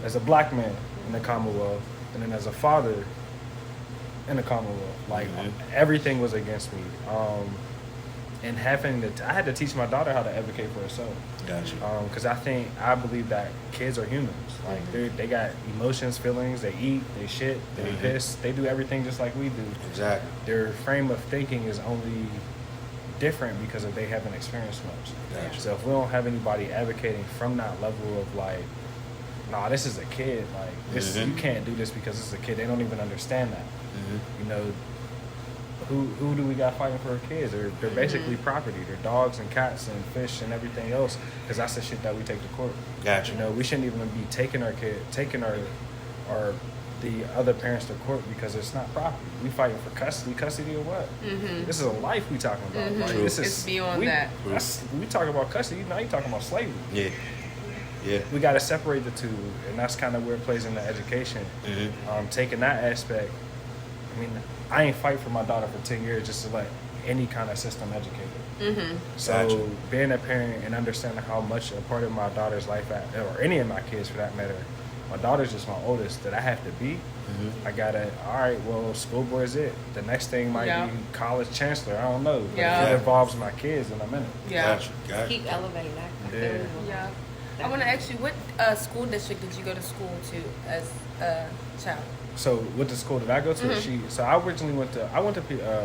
as a black man in the Commonwealth, and then as a father in the Commonwealth. Like, everything was against me. And I had to teach my daughter how to advocate for herself. Gotcha. Because I believe that kids are humans. Like, they got emotions, feelings. They eat, they shit, they piss. They do everything just like we do. Exactly. Their frame of thinking is only different because they haven't experienced much. Gotcha. So if we don't have anybody advocating from that level of like, nah, this is a kid. Like, this you can't do this because it's a kid. They don't even understand that. Who do we got fighting for our kids? They're basically property. They're dogs and cats and fish and everything else, because that's the shit that we take to court. Gotcha. We shouldn't even be taking our the other parents to court because it's not property. We fighting for custody. Custody of what? This is a life we talking about. Like, this is It's beyond that. We talk about custody. Now you talking about slavery. Yeah. Yeah. We got to separate the two, and that's kind of where it plays into education. Taking that aspect. I mean, I ain't fight for my daughter for 10 years just to let any kind of system educate her. So Gotcha. being a parent and understanding how much a part of my daughter's life, or any of my kids for that matter, my daughter's just my oldest, that I have to be. I gotta, all right, well, school board is it. The next thing might be college chancellor. I don't know. But if it involves my kids, then I'm in it. Gotcha. Keep elevating that. Yeah. I want to ask you, what school district did you go to school to as a child? So with the school that I go to, so I originally went to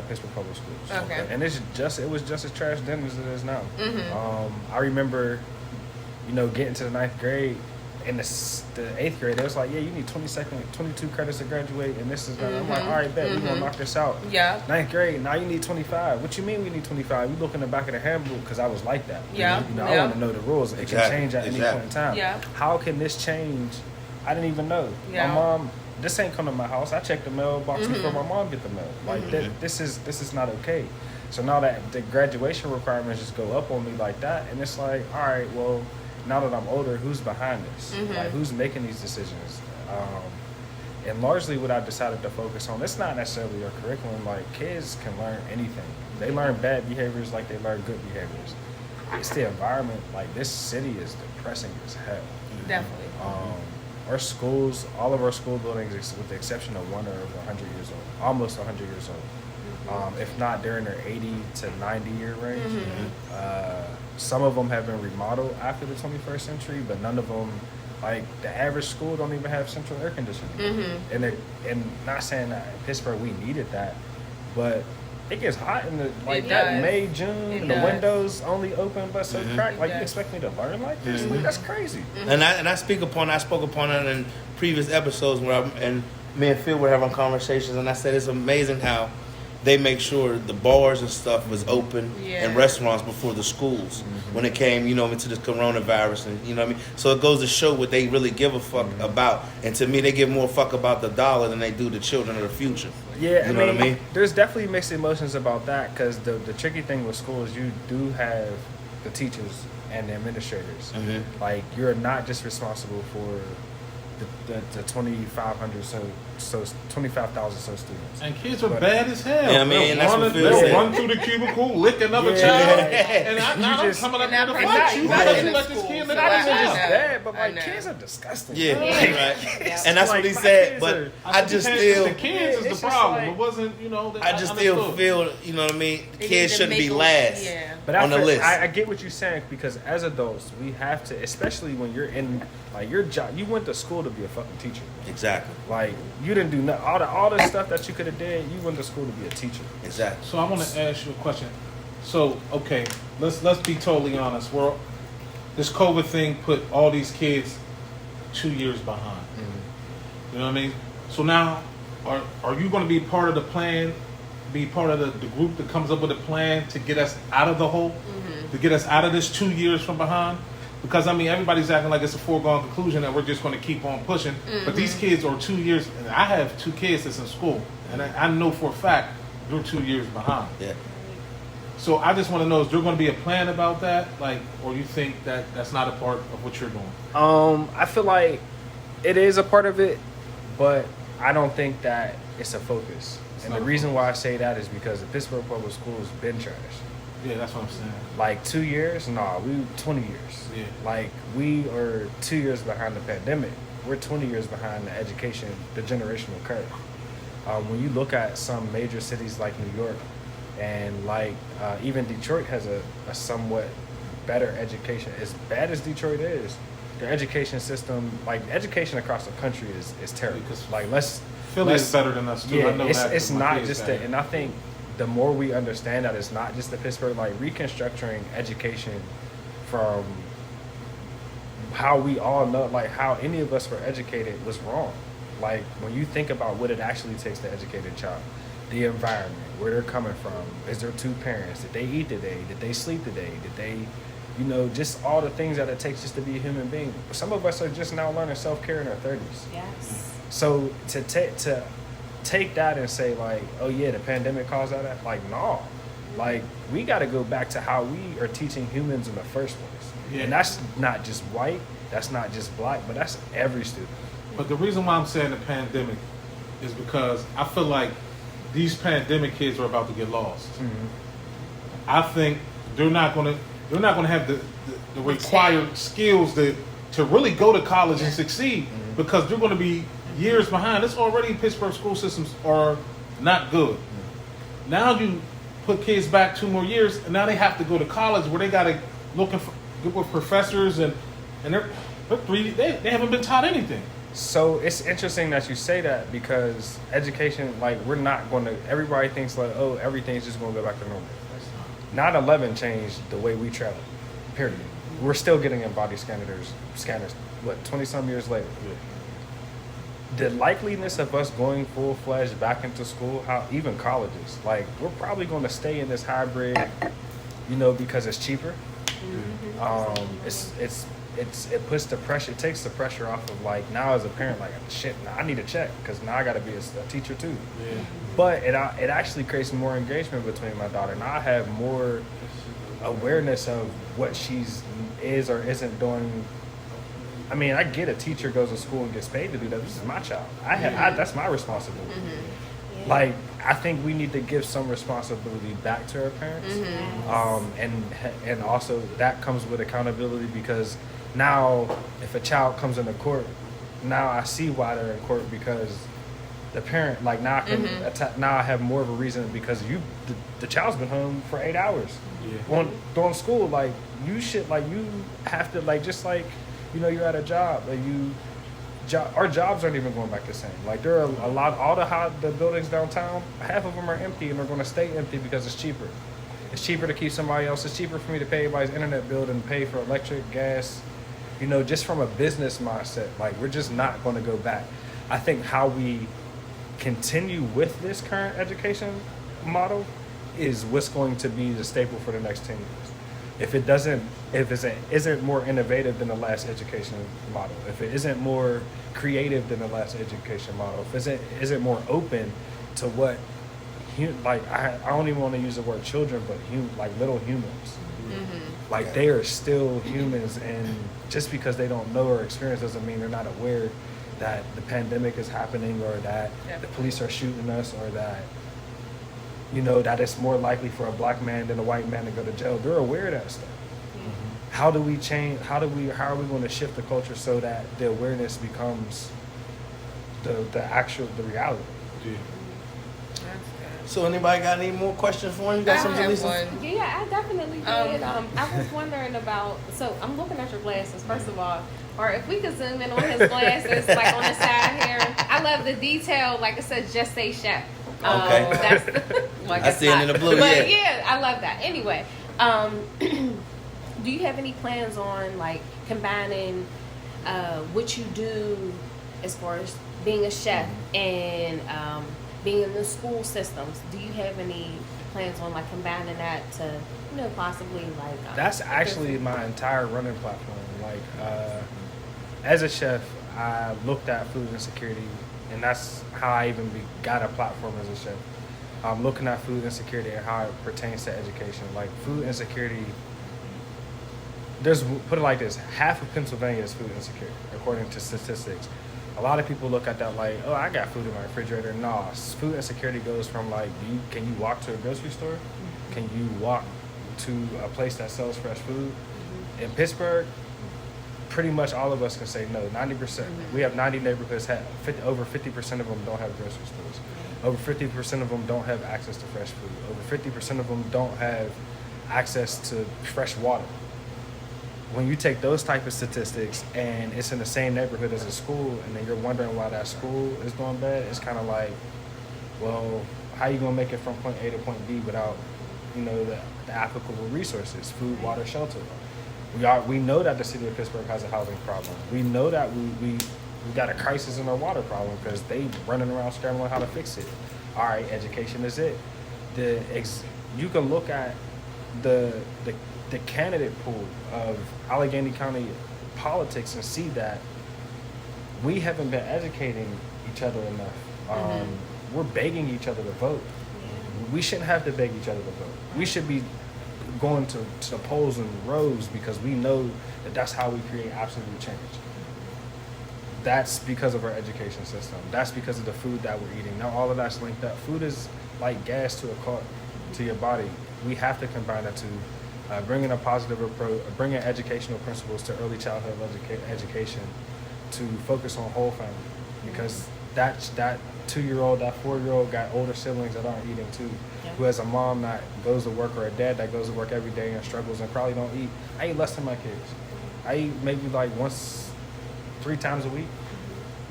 Pittsburgh Public Schools. Okay. And it was just as trash then as it is now. I remember, getting to the 9th grade. In the 8th grade, it was like, yeah, you need 22 credits to graduate, and this is I'm like, all right, bet, we're gonna knock this out. Yeah. 9th grade, now you need 25. What you mean we need 25? You look in the back of the handbook, because I was like that. Yeah. I want to know the rules. It can change at any point in time. Yeah. How can this change? I didn't even know. Yeah. My mom, this ain't come to my house. I checked the mailbox before my mom get the mail. Like this is not okay. So now that the graduation requirements just go up on me like that, and it's like, all right, well, now that I'm older, who's behind this? Like, who's making these decisions? And largely what I decided to focus on, it's not necessarily a curriculum. Like, kids can learn anything. They learn bad behaviors like they learn good behaviors. It's the environment. Like, this city is depressing as hell. Definitely. Our schools, all of our school buildings, with the exception of one, are over 100 years old, almost 100 years old. if not during their 80 to 90 year range. Some of them have been remodeled after the 21st century, but none of them, like the average school don't even have central air conditioning. And not saying that in Pittsburgh we needed that, but it gets hot in the that May, June, and the windows only open but so cracked. Like you expect me to learn like this? Like, that's crazy. And I spoke upon it in previous episodes where me and Phil were having conversations, and I said it's amazing how they make sure the bars and stuff was open and restaurants before the schools when it came, into this coronavirus, and you know what I mean. So it goes to show what they really give a fuck about, and to me, they give more fuck about the dollar than they do the children of the future. Yeah, you know what I mean. There's definitely mixed emotions about that because the tricky thing with schools, you do have the teachers and the administrators. Like you're not just responsible for the 2,500 so 25,000 so students. And kids are bad as hell. Yeah, I mean, they'll run through the cubicle, lick another child, and I'm coming up here to fight you because you let this kid lick Not out even his just house. that, but like kids are disgusting. Yeah, Like, right. And that's what he said. But I just still, the kids is the problem. It wasn't, I just still feel, you know what I mean. Kids shouldn't be last But on the list. I get what you're saying because as adults, we have to, especially when you're in like your job. You went to school to be a fucking teacher. Exactly. Like you didn't do all the stuff that you could have did. You went to school to be a teacher. Exactly. So I want to ask you a question. So okay, let's be totally honest. This COVID thing put all these kids 2 years behind. You know what I mean? So now, are you going to be part of the plan? Be part of the group that comes up with a plan to get us out of the hole, to get us out of this 2 years from behind? Because I mean, everybody's acting like it's a foregone conclusion that we're just going to keep on pushing. But these kids are 2 years. And I have 2 kids that's in school, and I know for a fact they're 2 years behind. Yeah. So I just want to know: is there going to be a plan about that, like, or you think that that's not a part of what you're doing? I feel like it is a part of it, but I don't think that it's a focus. And the reason why I say that is because the Pittsburgh public schools been trash. Yeah, that's what I'm saying. Like 2 years? Nah, we 20 years. Yeah. Like we are 2 years behind the pandemic. We're 20 years behind the education, the generational curve. When you look at some major cities like New York and like even Detroit has a somewhat better education. As bad as Detroit is, their education system, like education across the country is terrible. Because like Philly is better than us too. Yeah, I know that. It's not just that, and I think the more we understand that it's not just the Pittsburgh, like reconstructing education from how we all know, like how any of us were educated was wrong. Like when you think about what it actually takes to educate a child, the environment, where they're coming from, is there 2 parents, did they eat today, did they sleep today, did they, just all the things that it takes just to be a human being. Some of us are just now learning self-care in our 30s. Yes. So to take that and say like, oh yeah, the pandemic caused that, like no, like we got to go back to how we are teaching humans in the first place. Yeah. And that's not just white, that's not just black, but that's every student. But the reason why I'm saying the pandemic is because I feel like these pandemic kids are about to get lost. I think they're not going to have the required skills to really go to college and succeed because they're going to be years behind. It's already Pittsburgh school systems are not good. Now you put kids back 2 more years, and now they have to go to college where they got to get with professors and they haven't been taught anything. So it's interesting that you say that because education, like we're not going to. Everybody thinks like, oh, everything's just going to go back to normal. 9/11 changed the way we travel. Period. We're still getting in body scanners. What 20-some years later? The likeliness of us going full-fledged back into school, how even colleges, like we're probably going to stay in this hybrid, because it's cheaper. It puts the pressure, it takes the pressure off of like now as a parent, like shit, now I need to check because now I got to be a teacher too. Yeah. But it actually creates more engagement between my daughter. Now I have more awareness of what she's is or isn't doing. I mean, I get a teacher goes to school and gets paid to do that. This is my child. That's my responsibility. Yeah. Like, I think we need to give some responsibility back to our parents. And also that comes with accountability because now if a child comes into court, now I see why they're in court because the parent, like now I can now I have more of a reason because the child's been home for 8 hours during school. Like you should, like you have to, like just like you're at a job, like our jobs aren't even going back the same. Like there are a lot, all the buildings downtown, half of them are empty and they're going to stay empty because it's cheaper. It's cheaper to keep somebody else. It's cheaper for me to pay everybody's internet bill than pay for electric, gas. Just from a business mindset, like we're just not going to go back. I think how we continue with this current education model is what's going to be the staple for the next 10 years. If it isn't more innovative than the last education model, if it isn't more creative than the last education model, if it isn't more open to what, like I don't even want to use the word children, but like little humans. Mm-hmm. Like they are still humans, and just because they don't know or experience doesn't mean they're not aware that the pandemic is happening, or that the police are shooting us, or that that it's more likely for a black man than a white man to go to jail. They're aware of that stuff. Mm-hmm. How do we change? How are we going to shift the culture so that the awareness becomes the reality? Yeah. So anybody got any more questions for him? You got something, Lisa? Yeah, I definitely did. I was wondering about, so I'm looking at your glasses, first of all, or if we could zoom in on his glasses, like on the side here. I love the detail, like it says, just say chef. Okay. That's like I see it in the blue, but yeah, I love that. Anyway, do you have any plans on like combining what you do as far as being a chef and being in the school systems? Do you have any plans on like combining that to possibly like that's actually my entire running platform. Like as a chef, I looked at food insecurity, and that's how I even got a platform as a chef. I'm looking at food insecurity and how it pertains to education. Like food insecurity, put it like this, half of Pennsylvania is food insecure, according to statistics. A lot of people look at that like, oh, I got food in my refrigerator. No, food insecurity goes from like, can you walk to a grocery store? Mm-hmm. Can you walk to a place that sells fresh food? Mm-hmm. In Pittsburgh, pretty much all of us can say no, 90%. Mm-hmm. We have 90 neighborhoods, over 50% of them don't have grocery stores. Over 50% of them don't have access to fresh food. Over 50% of them don't have access to fresh water. When you take those type of statistics and it's in the same neighborhood as a school, and then you're wondering why that school is doing bad, it's kind of like, well, how are you going to make it from point A to point B without, the applicable resources, food, water, shelter? We know that the city of Pittsburgh has a housing problem. We know that we got a crisis in our water problem because they running around scrambling how to fix it. All right, education is it. You can look at the candidate pool of Allegheny County politics and see that we haven't been educating each other enough. We're begging each other to vote. We shouldn't have to beg each other to vote. We should be going to the polls in rows because we know that that's how we create absolute change. That's because of our education system. That's because of the food that we're eating. Now all of that's linked up. Food is like gas to a car, to your body. We have to combine the two. Bringing a positive approach, bringing educational principles to early childhood education to focus on whole family, because that 2-year-old, that 4-year-old got older siblings that aren't eating too, who has a mom that goes to work or a dad that goes to work every day and struggles and probably don't eat. I eat less than my kids. I eat maybe like 3 times a week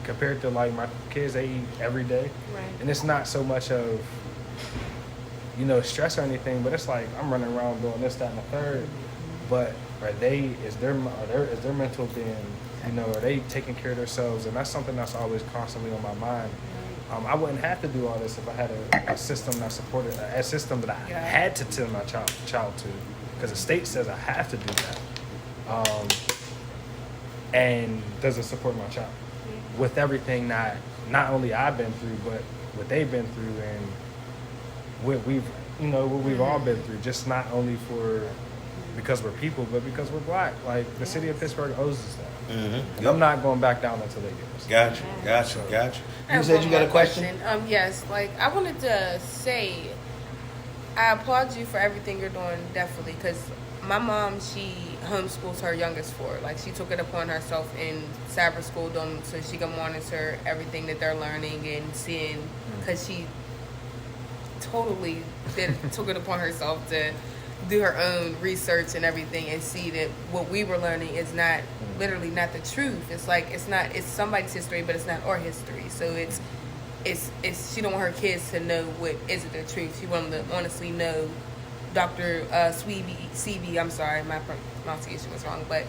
compared to like my kids, they eat every day. Right. And it's not so much of stress or anything, but it's like I'm running around doing this, that, and the third. But is their mental being, are they taking care of themselves? And that's something that's always constantly on my mind. I wouldn't have to do all this if I had a system that supported a system that I had to tell my child to, because the state says I have to do that. And doesn't support my child with everything that not only I've been through, but what they've been through and what we've all been through, just not only because we're people, but because we're black. Like the city of Pittsburgh owes us that. Mm-hmm. Yep. I'm not going back down until they get us. Gotcha. You said you got a question? Yes. Like I wanted to say, I applaud you for everything you're doing, definitely, because my mom, she homeschools her youngest four. Like, she took it upon herself and cyber schooled them so she can monitor everything that they're learning and seeing, because she totally took it upon herself to do her own research and everything and see that what we were learning is not literally not the truth. It's like it's somebody's history, but it's not our history. So it's she don't want her kids to know what isn't the truth. She want them to honestly know Dr. CB, I'm sorry, my pronunciation was wrong, but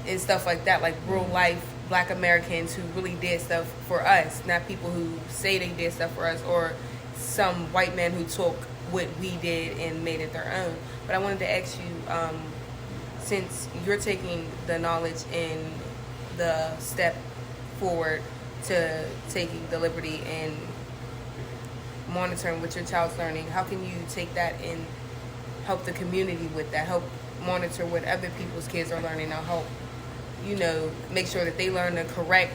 and stuff like that, like real life Black Americans who really did stuff for us, not people who say they did stuff for us or some white man who took what we did and made it their own. But I wanted to ask you, since you're taking the knowledge and the step forward to taking the liberty and monitoring what your child's learning, how can you take that and help the community with that, help monitor what other people's kids are learning, or help, make sure that they learn the correct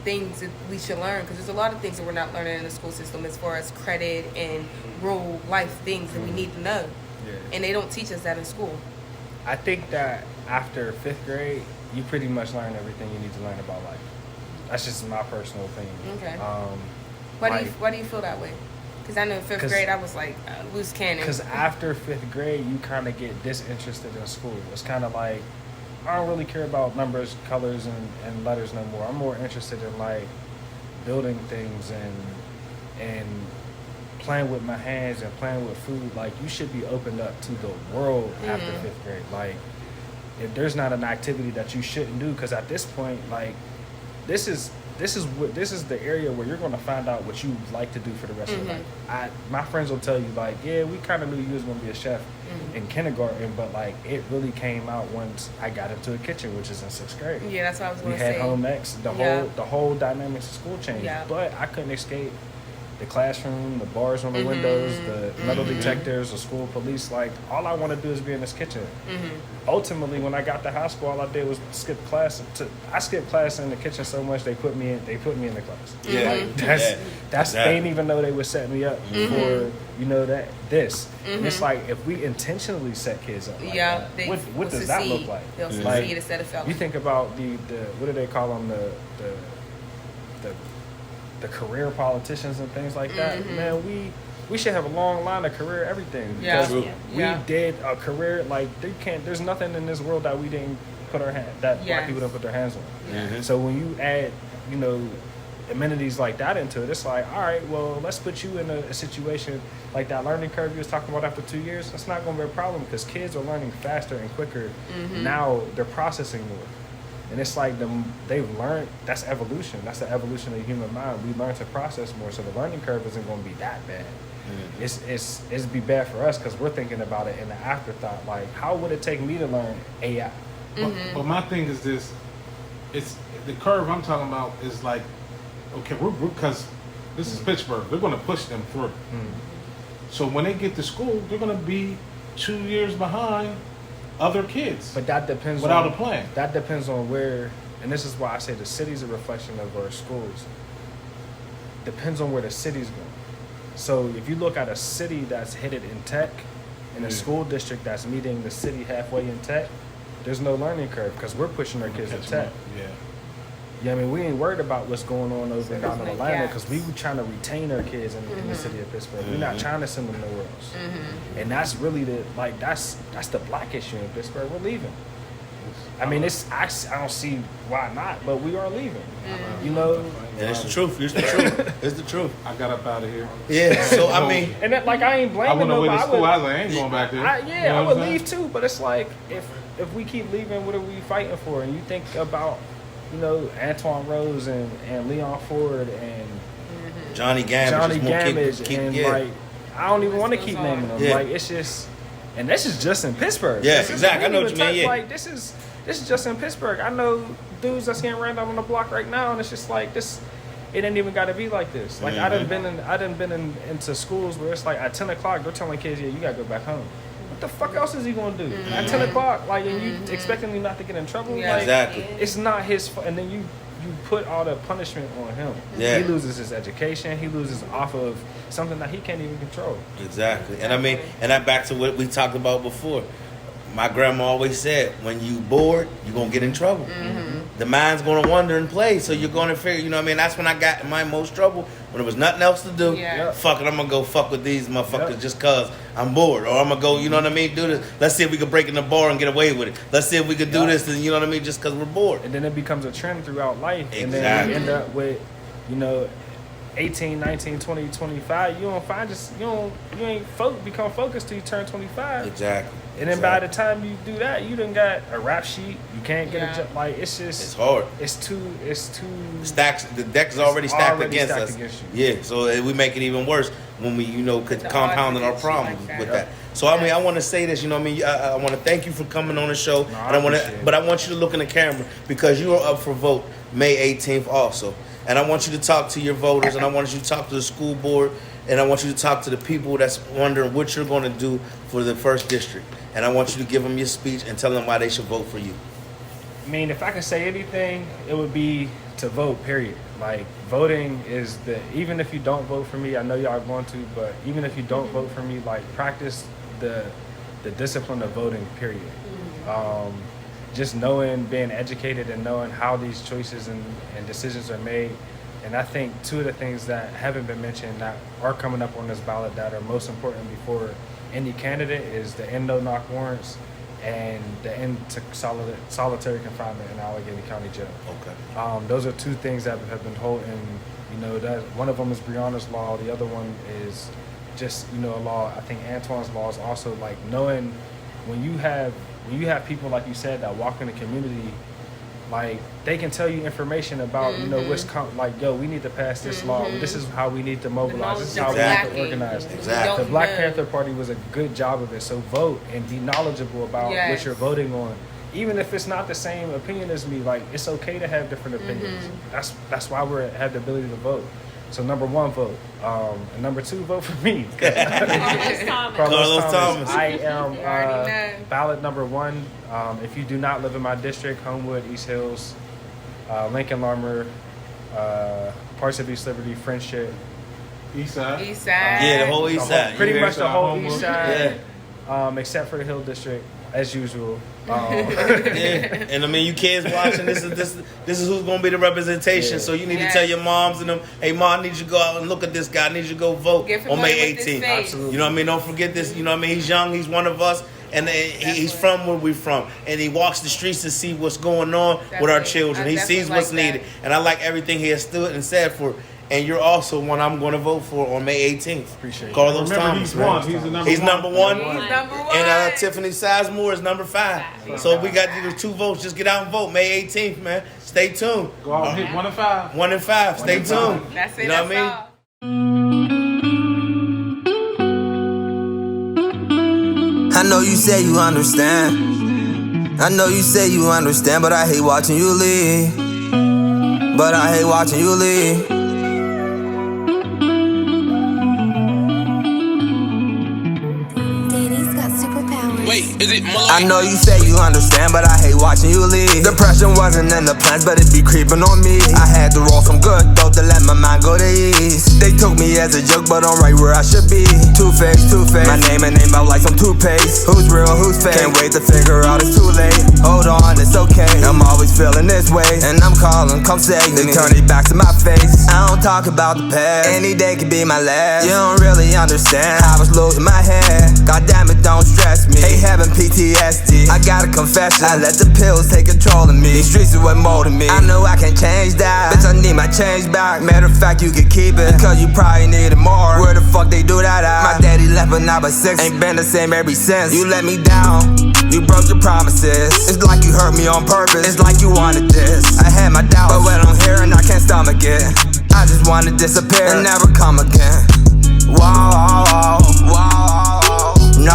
things that we should learn? Because there's a lot of things that we're not learning in the school system as far as credit and real life things that we need to know. Yeah. And they don't teach us that in school. I think that after 5th grade, you pretty much learn everything you need to learn about life. That's just my personal opinion. Okay. Why do you feel that way? Because I know in 5th grade I was like loose cannon. Because after 5th grade, you kind of get disinterested in school. It's kind of like, I don't really care about numbers, colors, and letters no more. I'm more interested in like building things and playing with my hands and playing with food. Like, you should be opened up to the world after 5th grade. Like, if there's not an activity that you shouldn't do, because at this point, like, this is the area where you're going to find out what you like to do for the rest of your life. My friends will tell you, like, yeah, we kind of knew you was going to be a chef in kindergarten, but like, it really came out once I got into a kitchen, which is in 6th grade. Yeah, that's what I was going to say. We had home ec, the whole dynamics of school changed. Yeah. But I couldn't escape the classroom, the bars on the windows, the metal detectors, the school police. Like, all I want to do is be in this kitchen. Ultimately, when I got to high school, all I did was skip class. I skipped class in the kitchen so much they put me in the class. Yeah, like, that's they didn't even know they would set me up for this. And it's like, if we intentionally set kids up, like that, what does that look like? They'll succeed instead of failing. You think about the what do they call them, the career politicians and things like that. Man, we should have a long line of career everything, because we did a career. Like, there's nothing in this world that we didn't put our hand, that Black people didn't put their hands on. So when you add amenities like that into it, it's like, all right, well, let's put you in a situation like that learning curve you was talking about after 2 years. That's not going to be a problem, because kids are learning faster and quicker. Now they're processing more. And it's like they've learned, that's evolution. That's the evolution of the human mind. We learn to process more, so the learning curve isn't going to be that bad. It's be bad for us because we're thinking about it in the afterthought. Like, how would it take me to learn AI? But my thing is this: it's the curve I'm talking about is like, okay, we're because this is Pittsburgh. They're going to push them through. So when they get to school, they're going to be 2 years behind other kids. But that depends without a plan. That depends on where, and this is why I say the city's a reflection of our schools. Depends on where the city's going. So if you look at a city that's headed in tech and a school district that's meeting the city halfway in tech, there's no learning curve because we're pushing our kids in tech. Yeah, I mean, we ain't worried about what's going on over and down in Atlanta because we were trying to retain our kids in the city of Pittsburgh. We're not trying to send them nowhere else. And that's really that's the Black issue in Pittsburgh. We're leaving. I mean, I don't see why not, but we are leaving. Yeah, it's the truth. It's the truth. It's the truth. I got up out of here. Yeah, so I mean, and that, like, I ain't blaming nobody. I went away to school. I was like, I ain't going back there. I would leave too, but it's like, if we keep leaving, what are we fighting for? And you think about, Antoine Rose and Leon Ford and Johnny Gamage, like, I don't even want to keep naming them. Like, it's just, and this is just in Pittsburgh. Yeah, exactly. I know what you mean. Yeah. Like, this is just in Pittsburgh. I know dudes that's getting ran down on the block right now, and it's just like this. It ain't even got to be like this. Like, I done been into schools where it's like at 10 o'clock they're telling kids, you gotta go back home. What the fuck else is he gonna do at 10 o'clock? Like, and you expecting him not to get in trouble? Yeah, like, exactly. It's not his fault. And then put all the punishment on him. Yeah. He loses his education. He loses off of something that he can't even control. Exactly. And I mean, and that back to what we talked about before. My grandma always said, when you bored, you're going to get in trouble. The mind's going to wander and play, so you're going to figure, you know what I mean? That's when I got in my most trouble, when there was nothing else to do. Yeah. Fuck it, I'm going to go fuck with these motherfuckers just because I'm bored. Or I'm going to go, you know what I mean, do this. Let's see if we can break in the bar and get away with it. Let's see if we can do this, and you know what I mean, just because we're bored. And then it becomes a trend throughout life. Exactly. And then you end up with, you know, 18, 19, 20, 25, you don't find just, you ain't become focused till you turn 25. Exactly. And then by the time you do that, you done got a rap sheet. You can't get a job. Like, it's just... It's hard. It's too... Stacks. The deck is already stacked against us. Against you. Yeah, so we make it even worse when we, you know, compounding our problems with that. So, I mean, I want to say this, you know what I mean? I want to thank you for coming on the show. No, and I want you to look in the camera because you are up for vote May 18th also. And I want you to talk to your voters, and I want you to talk to the school board, and I want you to talk to the people that's wondering what you're going to do for the first district. And I want you to give them your speech and tell them why they should vote for you. I mean, if I could say anything, it would be to vote, period. Like, voting is even if you don't vote for me, I know y'all are going to, but even if you don't vote for me, like, practice the discipline of voting, period. Just knowing, being educated and knowing how these choices and decisions are made. And I think two of the things that haven't been mentioned that are coming up on this ballot that are most important before any candidate is the end no-knock warrants and the end to solitary confinement in Allegheny County Jail. Okay. Those are two things that have been holding, you know, that one of them is Breonna's law, the other one is just, you know, a law. I think Antoine's law is also like knowing when you have people, like you said, that walk in the community, like, they can tell you information about, you know, like, yo, we need to pass this law. This is how we need to mobilize. This is how we need to organize. Exactly. The Black Panther Party was a good job of it. So vote and be knowledgeable about what you're voting on. Even if it's not the same opinion as me, like, it's okay to have different opinions. That's why we have the ability to vote. So number one, vote. And number two, vote for me. Carlos Thomas. I am ballot number one. If you do not live in my district, Homewood, East Hills, Lincoln Larmer, parts of East Liberty, Friendship. East Side. Yeah, the whole East Side. Pretty much the whole East Side. Yeah. Except for the Hill District, as usual. Yeah, and I mean, you kids watching, this is who's gonna be the representation. So you need to tell your moms and them, hey, mom, I need you to go out and look at this guy. I need you to go vote on May 18th. Absolutely. You know what I mean? Don't forget this. You know what I mean? He's young. He's one of us. And he's from where we're from. And he walks the streets to see what's going on with our children. He sees what's needed. And I like everything he has stood and said for. And you're also one I'm going to vote for on May 18th. Appreciate it. Carlos Thomas. He's number one. He's number one. And Tiffany Sizemore is number 5. So we got these 2 votes. Just get out and vote May 18th, man. Stay tuned. Go out and hit 1 and 5. 1 and 5. Stay tuned. That's it. You know what I mean? I know you say you understand. I know you say you understand, but I hate watching you leave. But I hate watching you leave. I know you say you understand, but I hate watching you leave. Depression wasn't in the plans, but it be creeping on me. I had to roll some good dope to let my mind go to ease. They took me as a joke, but I'm right where I should be. Two-faced, my name and name out like some toothpaste. Who's real, who's fake? Can't wait to figure out it's too late. Hold on, it's okay. I'm always feeling this way, and I'm calling, come save me. They turn their backs to my face. I don't talk about the past. Any day could be my last. You don't really understand. I was losing my head. God damn it, don't stress me. Ain't having PTSD. I got a confession. I let the pills take control of me. These streets is what molded me. I know I can't change that. Bitch, I need my change back. Matter of fact, you can keep it, because you probably need it more. Where the fuck they do that at? My daddy left but not but 6. Ain't been the same ever since. You let me down. You broke your promises. It's like you hurt me on purpose. It's like you wanted this. I had my doubts, but when I'm here and I can't stomach it, I just wanna disappear and never come again. Wow, wow, no,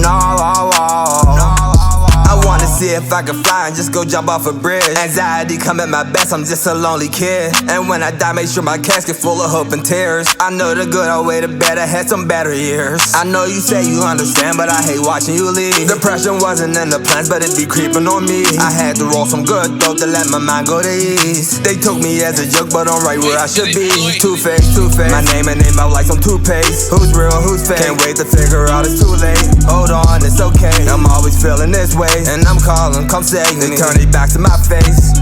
no, I wanna see if If I could fly and just go jump off a bridge. Anxiety come at my best, I'm just a lonely kid. And when I die, make sure my casket full of hope and tears. I know the good old way to bed, I had some better years. I know you say you understand, but I hate watching you leave. Depression wasn't in the plans, but it be creeping on me. I had to roll some good dope to let my mind go to ease. They took me as a joke, but I'm right where I should be. Two-Face, Two-Face, my name and name out like some toothpaste. Who's real, who's fake? Can't wait to figure out it's too late. Hold on, it's okay, I'm always feeling this way. And I'm calling, come save me, turn it back to my face.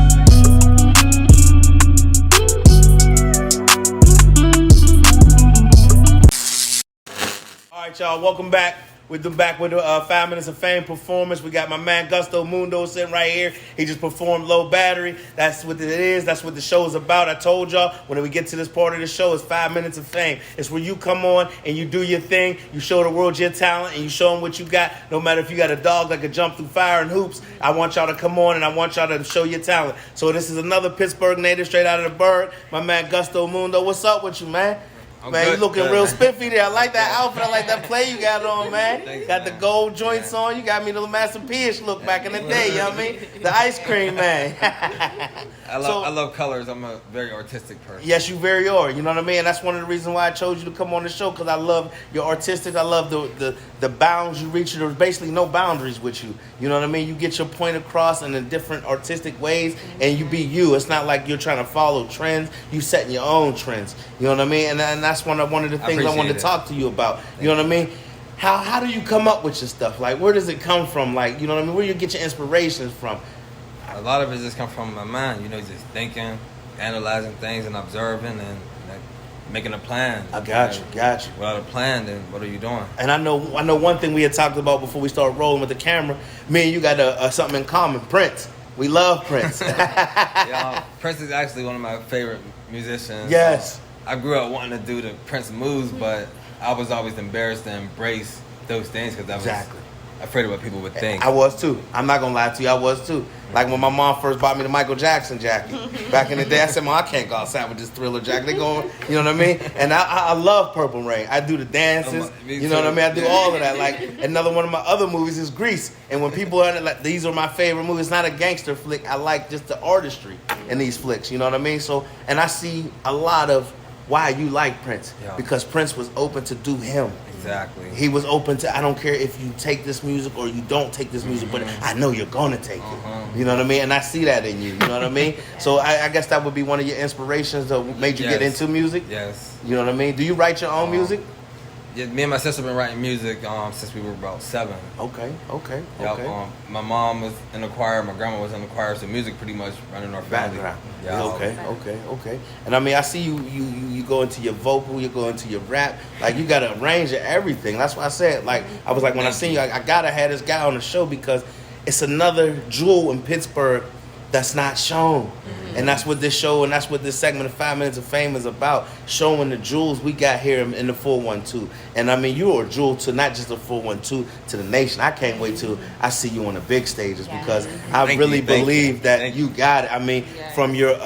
All right, y'all, welcome back. We're back with the 5 Minutes of Fame performance. We got my man Gusto Moondo sitting right here. He just performed Low Battery. That's what it is. That's what the show is about. I told y'all, when we get to this part of the show, it's 5 Minutes of Fame. It's where you come on and you do your thing. You show the world your talent and you show them what you got. No matter if you got a dog that can jump through fire and hoops, I want y'all to come on and I want y'all to show your talent. So this is another Pittsburgh native straight out of the Burgh. My man Gusto Moondo. What's up with you, man? Man, you looking real spiffy there. I like that outfit. I like that play you got on, man. Thanks, got man. the gold joints on. You got me the Master P-ish look back in the day, you know what I mean? The ice cream man. I love colors. I'm a very artistic person. Yes, you very are. You know what I mean? And that's one of the reasons why I chose you to come on the show, because I love your artistic. I love the bounds you reach. There's basically no boundaries with you. You know what I mean? You get your point across in the different artistic ways, and you be you. It's not like you're trying to follow trends. You setting your own trends. You know what I mean? And that's one of the things I wanted to talk to you about. You know what I mean? How do you come up with your stuff? Like, where does it come from? Like, you know what I mean? Where do you get your inspirations from? A lot of it just come from my mind. You know, just thinking, analyzing things, and observing, and like, making a plan. I got you. Without a plan, then what are you doing? And I know one thing we had talked about before we started rolling with the camera. Me and you got something in common. Prince. We love Prince. Prince is actually one of my favorite musicians. Yes. I grew up wanting to do the Prince moves, but I was always embarrassed to embrace those things because I was afraid of what people would think. I was too. I'm not gonna lie to you. I was too. Like when my mom first bought me the Michael Jackson jacket back in the day, I said, "Mom, I can't go outside with this Thriller jacket." They going, you know what I mean? And I love Purple Rain. I do the dances. You know what I mean? I do all of that. Like another one of my other movies is Grease. And when people are like, these are my favorite movies. It's not a gangster flick. I like just the artistry in these flicks. You know what I mean? So, and I see a lot of why you like Prince, because Prince was open to do him. Exactly. He was open to, I don't care if you take this music or you don't take this music, but I know you're going to take it. You know what I mean? And I see that in you. You know what I mean? So I guess that would be one of your inspirations that made you get into music? Yes. You know what I mean? Do you write your own music? Yeah, me and my sister have been writing music since we were about 7. Okay. My mom was in the choir, my grandma was in the choir, so music pretty much running our family. Background. Okay. And I mean, I see you go into your vocal, you go into your rap, like you got a range of everything. That's why I said, like, I was like, when I seen you, I gotta have this guy on the show because it's another jewel in Pittsburgh that's not shown. And that's what this show and that's what this segment of 5 Minutes of Fame is about, showing the jewels we got here in the 412. And I mean, you are a jewel to not just the 412, to the nation. I can't wait till I see you on the big stages because I really believe that you got it. I mean, from your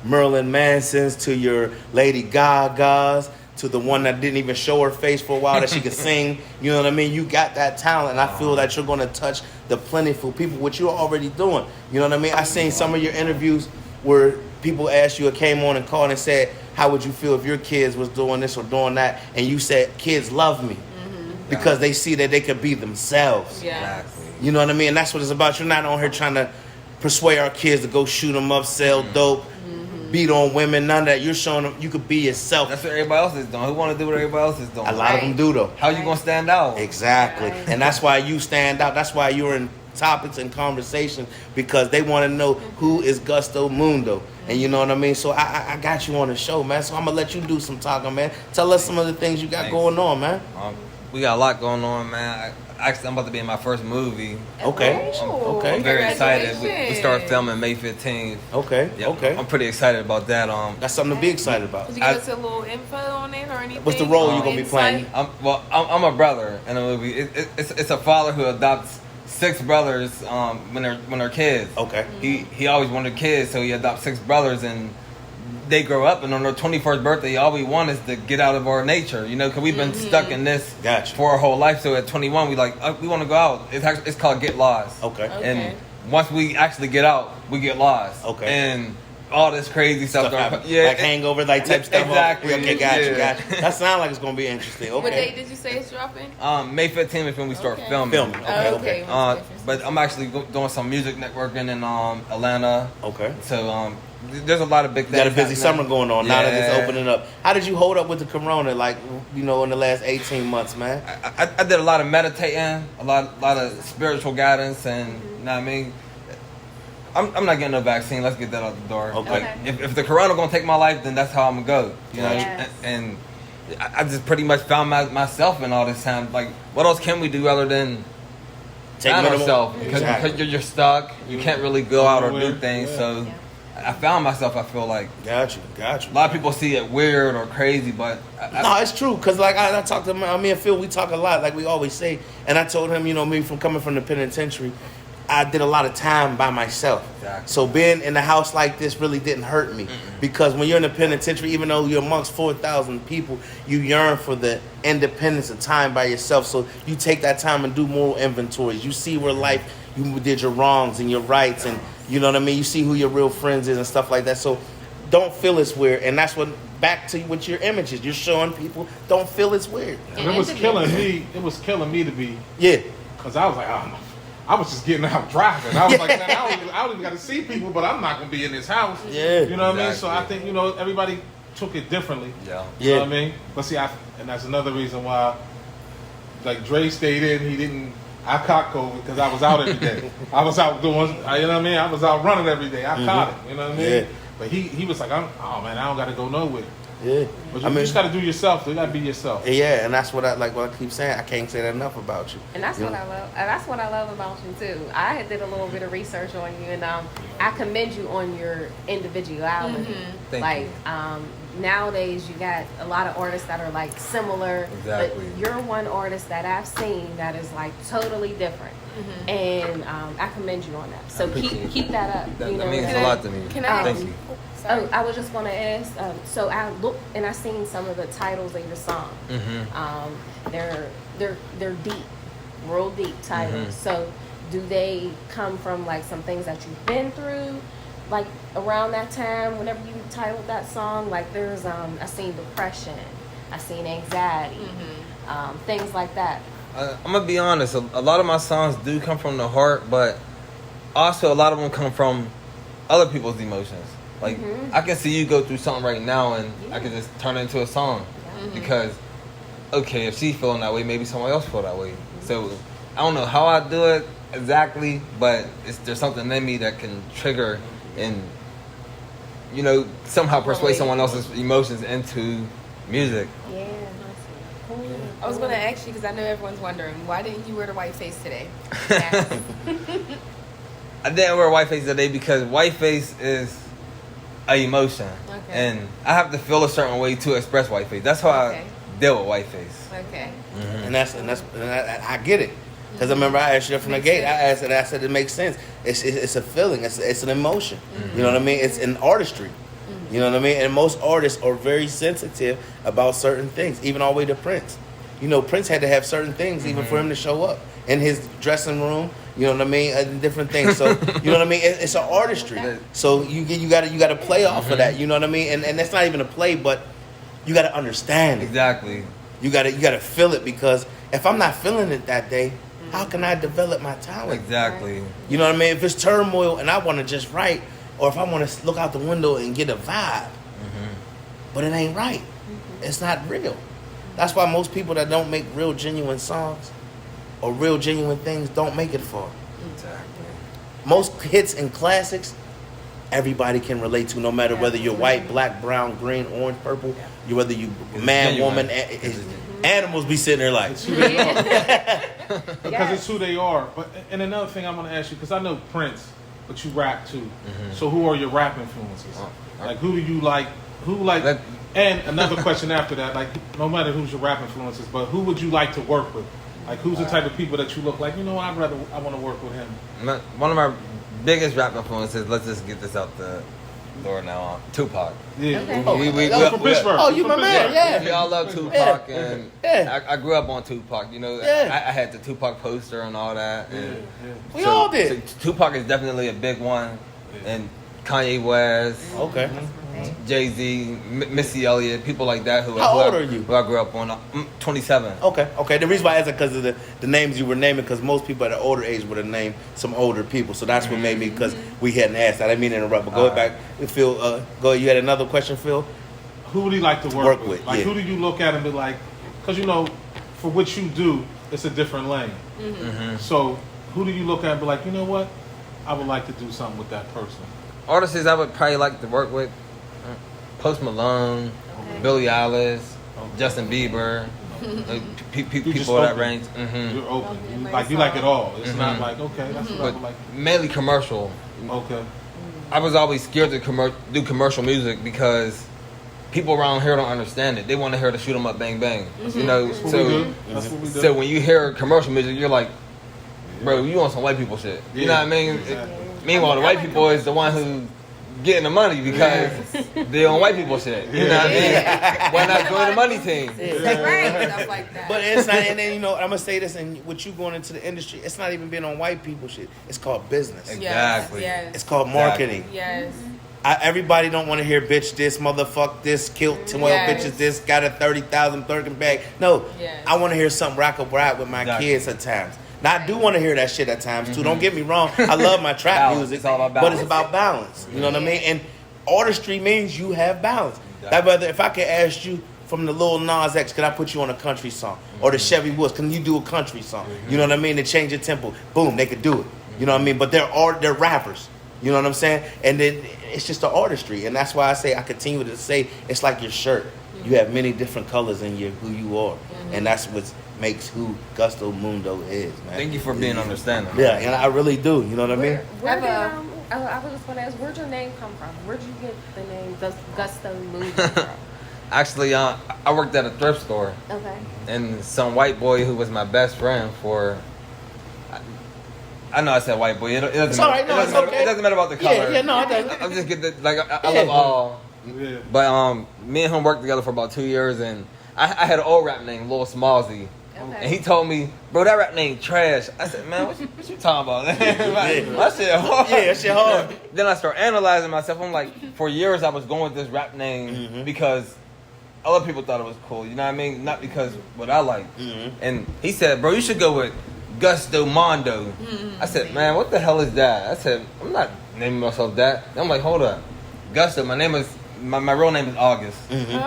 Marilyn Mansons to your Lady Gagas to the one that didn't even show her face for a while that she could sing. You know what I mean? You got that talent, and I feel that you're going to touch the plentiful people, which you're already doing. You know what I mean? I seen some of your interviews where people asked you or came on and called and said, how would you feel if your kids was doing this or doing that? And you said, kids love me because they see that they could be themselves. You know what I mean? And that's what it's about. You're not on here trying to persuade our kids to go shoot them up, sell dope, beat on women, none of that. You're showing them you could be yourself. That's what everybody else is doing. Who want to do what everybody else is doing? A lot of them do, though. How you going to stand out? Exactly. And that's why you stand out. That's why you're in topics and conversations, because they want to know who is Gusto Moondo. And you know what I mean? So I got you on the show, man. So I'm going to let you do some talking, man. Tell us some of the things you got going on, man. We got a lot going on, man. Actually, I'm about to be in my first movie. Okay. I'm very excited. We start filming May 15th. Okay. I'm pretty excited about that. That's something to be excited about. Could you give us a little info on it or anything? What's the role you're going to be playing? I'm a brother in the movie. It's a father who adopts 6 brothers when they're kids. Okay. He always wanted kids, so he adopts 6 brothers, and they grow up, and on their 21st birthday, all we want is to get out of our nature, you know, because we've been stuck in this for our whole life. So at 21, we want to go out. It's called Get Lost. Okay. And once we actually get out, we get lost. Okay. And all this crazy stuff. Like hangover, like type stuff. Exactly. Okay, got you. That sounds like it's gonna be interesting. Okay. What date did you say it's dropping? May 15th is when we start filming. Okay. But I'm actually doing some music networking in Atlanta. Okay. So there's a lot of big things. You got a busy summer going on now that it's Yeah. opening up. How did you hold up with the corona, like, in the last 18 months, man? I did a lot of meditating, a lot of spiritual guidance, and you know what I mean. I'm not getting no vaccine. Let's get that out the door. Okay. Like, if the corona gonna take my life, then that's how I'm gonna go. You know, Yes. and I just pretty much found myself in all this time. Like, what else can we do other than find ourselves? Because you're stuck. You can't really go out or do things. So I found myself. I feel like Got you. a lot of people see it weird or crazy, but No, it's true. Because, like, I talked to me and Phil, we talk a lot, like we always say. And I told him, me from coming from the penitentiary, I did a lot of time by myself. Exactly. So being in a house like this really didn't hurt me. Because when you're in the penitentiary, even though you're amongst 4,000 people, you yearn for the independence of time by yourself. So you take that time and do moral inventories. You see where life, you did your wrongs and your rights, and you know what I mean? You see who your real friends is and stuff like that. So don't feel it's weird. And that's what, back to with your images, you're showing people, don't feel it's weird. And it was killing me. It was killing me to be. Yeah. Because I was like, I was just getting out driving. I was like, man, I don't even got to see people, but I'm not going to be in this house. Yeah. You know what I mean? So I think, everybody took it differently. Yeah. You know what I mean? But see, and that's another reason why, like, Dre stayed in. I caught COVID because I was out every day. I was out doing, you know what I mean? I was out running every day. I caught it, you know what I mean? Yeah. But he was like, man, I don't got to go nowhere. Yeah. But you just got to do yourself. You got to be yourself. Yeah, and that's what I keep saying. I can't say that enough about you. And that's what I love. And that's what I love about you too. I did a little bit of research on you, and I commend you on your individuality. Thank you. Nowadays, you got a lot of artists that are like similar, Exactly. but you're one artist that I've seen that is like totally different, and I commend you on that. So keep that up. That means a lot to me. Can I? Thank you. Oh, I was just going to ask. So I looked and I seen some of the titles of your song. They're deep, real deep titles. So do they come from like some things that you've been through, like around that time whenever you titled that song? Like there's I seen depression, I seen anxiety, things like that. I'm gonna be honest. A lot of my songs do come from the heart, but also a lot of them come from other people's emotions. Like, I can see you go through something right now, and I can just turn it into a song. Because, okay, if she's feeling that way, maybe someone else feel that way. So, I don't know how I do it exactly, but there's something in me that can trigger and, somehow persuade someone else's emotions into music. Yeah. I was going to ask you, because I know everyone's wondering, why didn't you wear the white face today? I didn't wear white face today because white face is an emotion. Okay. And I have to feel a certain way to express white face. That's how I deal with white face. Okay. And I get it. Because I remember I asked you from the gate. I said it makes sense. It's a feeling. It's an emotion. You know what I mean? It's an artistry. You know what I mean? And most artists are very sensitive about certain things, even all the way to Prince. Prince had to have certain things even for him to show up in his dressing room. You know what I mean? And different things. So you know what I mean? It's an artistry. So you got to play off of that. You know what I mean? And that's not even a play, but you got to understand it. Exactly. You got to feel it, because if I'm not feeling it that day, how can I develop my talent? Exactly. You know what I mean? If it's turmoil and I want to just write, or if I want to look out the window and get a vibe, but it ain't right. It's not real. That's why most people that don't make real genuine songs or real genuine things don't make it far. Exactly. Most hits and classics, everybody can relate to, no matter whether you're white, black, brown, green, orange, purple, whether you man, genuine. woman, animals be sitting there like. It's who they are. Because it's who they are. But and another thing I'm going to ask you, because I know Prince, but you rap too. So who are your rap influences? Like, who do you like? And another question after that, like, no matter who's your rap influences, but who would you like to work with? Like, who's the type of people that you look like, I want to work with him? One of my biggest rap influences, let's just get this out the store now. Tupac. Yeah. Okay. Oh, we from Pittsburgh. Oh, you my man. Yeah. We all love Tupac, and Yeah. I grew up on Tupac. You know, Yeah. I had the Tupac poster and all that. And We all did. So Tupac is definitely a big one, and Kanye West, Okay. Jay-Z, Missy Elliott, people like that. How old are you? Who I grew up on. 27. Okay. The reason why I asked because of the names you were naming, because most people at an older age would have named some older people. So that's what made me, because we hadn't asked. I didn't mean to interrupt, but go back. Phil, go. You had another question, Phil? Who would he like to work with? Like, who do you look at and be like, because, you know, for what you do, it's a different lane. So who do you look at and be like, you know what? I would like to do something with that person. Artists I would probably like to work with: Post Malone, Billie Eilish, Justin Bieber, people of that range. You're open. You like it all. It's not like, okay, that's what I would like. Mainly commercial. Okay. I was always scared to do commercial music because people around here don't understand it. They want to hear the shoot 'em up, bang bang. You know, That's what we do. so when you hear commercial music, you're like, bro, you on some white people shit. You know what I mean? Exactly. Meanwhile, the white people is the one who getting the money because they on white people shit. You know what I mean? Why not join the money team? Right, stuff like that. But it's not, and then, you know, I'm gonna say this, and with you going into the industry, it's not even being on white people shit. It's called business. Exactly. Yes. It's called marketing. Yes. Everybody don't want to hear bitch this, motherfuck this, killed 12 bitches this, got a 30,000 Birkin bag. No, I want to hear something rock with my kids at times. Now, I do want to hear that shit at times too. Don't get me wrong. I love my trap music, It's all about balance. but it's about balance. You know what I mean? And artistry means you have balance. That whether if I could ask you from the Lil Nas X, could I put you on a country song? Or the Chevy Woods, can you do a country song? You know what I mean? To change your tempo. Boom, they could do it. You know what I mean? But they're rappers. You know what I'm saying? And then it's just the artistry. And that's why I continue to say it's like your shirt. You have many different colors in who you are. And that's what makes who Gusto Moondo is, man. Thank you for being understanding. Yeah, and I really do. You know what I mean? I was just going to ask, where'd your name come from? Where'd you get the name Gusto Moondo from? Actually, I worked at a thrift store. Okay. And some white boy who was my best friend for... I know I said white boy. It doesn't It's matter. all right. No, it's okay. It doesn't matter about the color. Yeah, no, it doesn't. I'm just getting I love all. Yeah. But me and him worked together for about 2 years, and I had an old rap name, Lil Smallzy. Okay. And he told me, bro, that rap name trash. I said, man, what you talking about? My shit hard. Yeah, that shit hard. Then I start analyzing myself. I'm like, for years I was going with this rap name because other people thought it was cool. You know what I mean? Not because what I like. And he said, bro, you should go with Gusto Moondo. I said, man, what the hell is that? I said, I'm not naming myself that. I'm like, hold up. Gusto, my name is, my real name is August.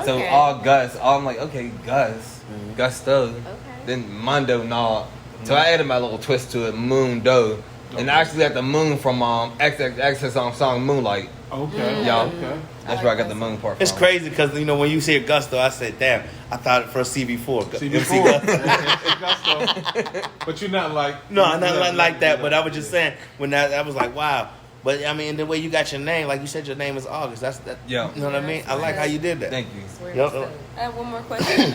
So August. I'm like, okay, Gus. Gusto. Okay. Then Mondo, nah. So I added my little twist to it, Moondo. And I actually got the moon from XXX's song Moonlight. Okay. Y'all. Okay. That's where I got the moon part from. It's crazy because, you know, when you say Gusto, I said, damn, I thought it for CB4. CB4. Gusto. But you're not like... No, not like that, but I was just saying, when I was like, wow. But, I mean, the way you got your name, like you said, your name is August. That's that. Yeah. You know what I mean? I like how you did that. Thank you. Yep. I have one more question.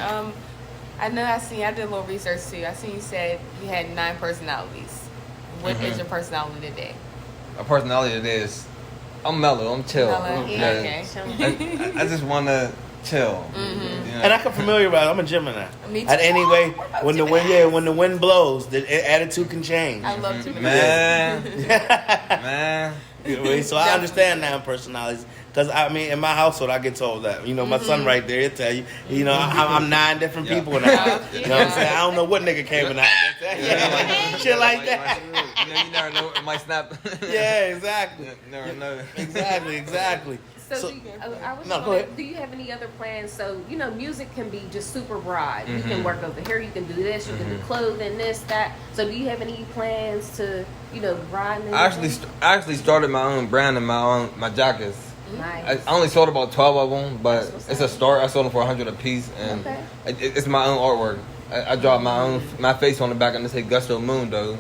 I know I did a little research too. I seen you said you had 9 personalities. What is your personality today? My personality today is, I'm mellow, I'm chill. Okay. I just want to chill. You know? And I can familiarize. I'm a Gemini. Me too. And anyway, when the wind blows, the attitude can change. I love to Man. So I understand now personalities. Because, I mean, in my household, I get told that. You know, my son right there, he'll tell you. You know, I'm 9 different people in the house. You know what I'm saying? I don't know what nigga came in the house. Shit like that. You never know. It might snap. Yeah, exactly. Never know. Exactly. So go ahead. Do you have any other plans? So, you know, music can be just super broad. You can work over here, you can do this, you can do clothing, this, that. So do you have any plans to, you know, broaden it? I actually started my own brand and my jackets. Nice. I only sold about 12 of them, but it's a start. I sold them for $100 a piece, and it's my own artwork. I draw my face on the back and they say Gusto Moondo,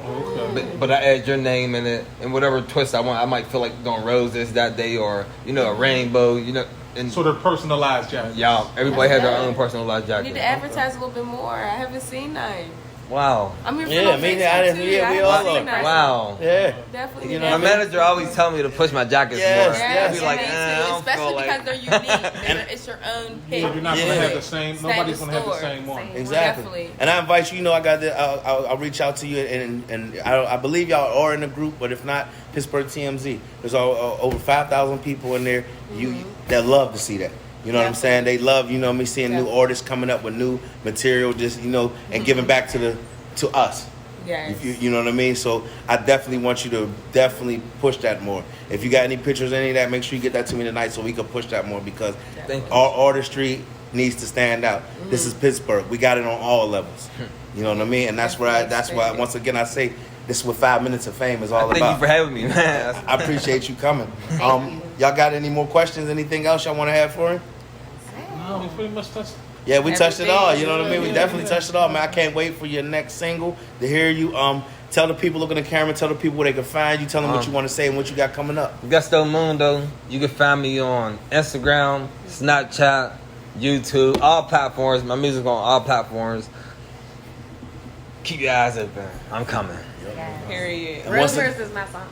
but I add your name in it and whatever twist I want. I might feel like doing roses that day, or you know, a rainbow. You know, and so they're personalized jackets. Yeah, everybody has their own personalized You jacket. need to advertise a little bit more. I haven't seen none. Wow. I'm here for Yeah, me, we all are. Wow. Yeah. Definitely. You know My what I mean? manager always tell me to push my jackets Yes, more. yes. I'd be like, me too, I don't especially feel because like. they're unique. It's your own pick. So you're not Yeah. gonna have the same. Nobody's gonna have the store. same one. Exactly. Definitely. And I invite you. You know, I got the. I'll reach out to you, and I believe y'all are in the group. But if not, Pittsburgh TMZ. There's over 5,000 people in there. That love to see that. You know what I'm saying? They love, you know, me seeing new artists coming up with new material, just and giving back to us. Yes. You know what I mean? So I definitely want you to definitely push that more. If you got any pictures, any of that, make sure you get that to me tonight so we can push that more, because Thank you. our artistry needs to stand out. This is Pittsburgh. We got it on all levels. You know what I mean? And that's why once again I say this is what 5 Minutes of Fame is all Thank about. you for having me, man. I appreciate you coming. Y'all got any more questions? Anything else y'all want to have for him? No, we pretty much touched. Yeah, we touched it all. You know what I mean? We Yeah. definitely touched it all, man. I can't wait for your next single to hear you. Tell the people, look in the camera, tell the people where they can find you. Tell them what you want to say and what you got coming up. Gusto Moondo. You can find me on Instagram, Snapchat, YouTube, all platforms. My music's on all platforms. Keep your eyes open. I'm coming. Period. And once Rumors is my song.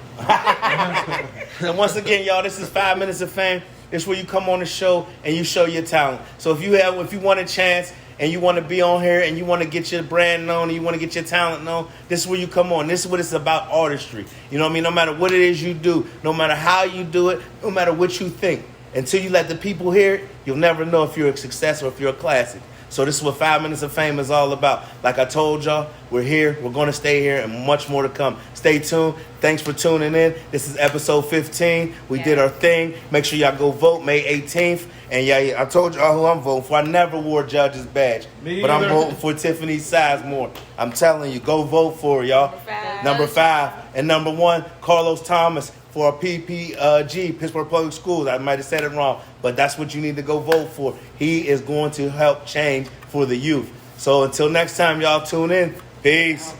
And once again, y'all, this is 5 Minutes of Fame. It's where you come on the show and you show your talent. So if you want a chance and you want to be on here and you want to get your brand known and you want to get your talent known, this is where you come on. This is what it's about, artistry. You know what I mean? No matter what it is you do, no matter how you do it, no matter what you think, until you let the people hear it, you'll never know if you're a success or if you're a classic. So this is what 5 Minutes of Fame is all about. Like I told y'all, we're here. We're going to stay here and much more to come. Stay tuned. Thanks for tuning in. This is episode 15. We did our thing. Make sure y'all go vote May 18th. And yeah, I told y'all who I'm voting for. I never wore a judge's badge. But I'm voting for Tiffany Sizemore. I'm telling you, go vote for her, y'all. Number 5. And number 1, Carlos Thomas for PPG, Pittsburgh Public Schools. I might have said it wrong, but that's what you need to go vote for. He is going to help change for the youth. So until next time, y'all tune in. Peace.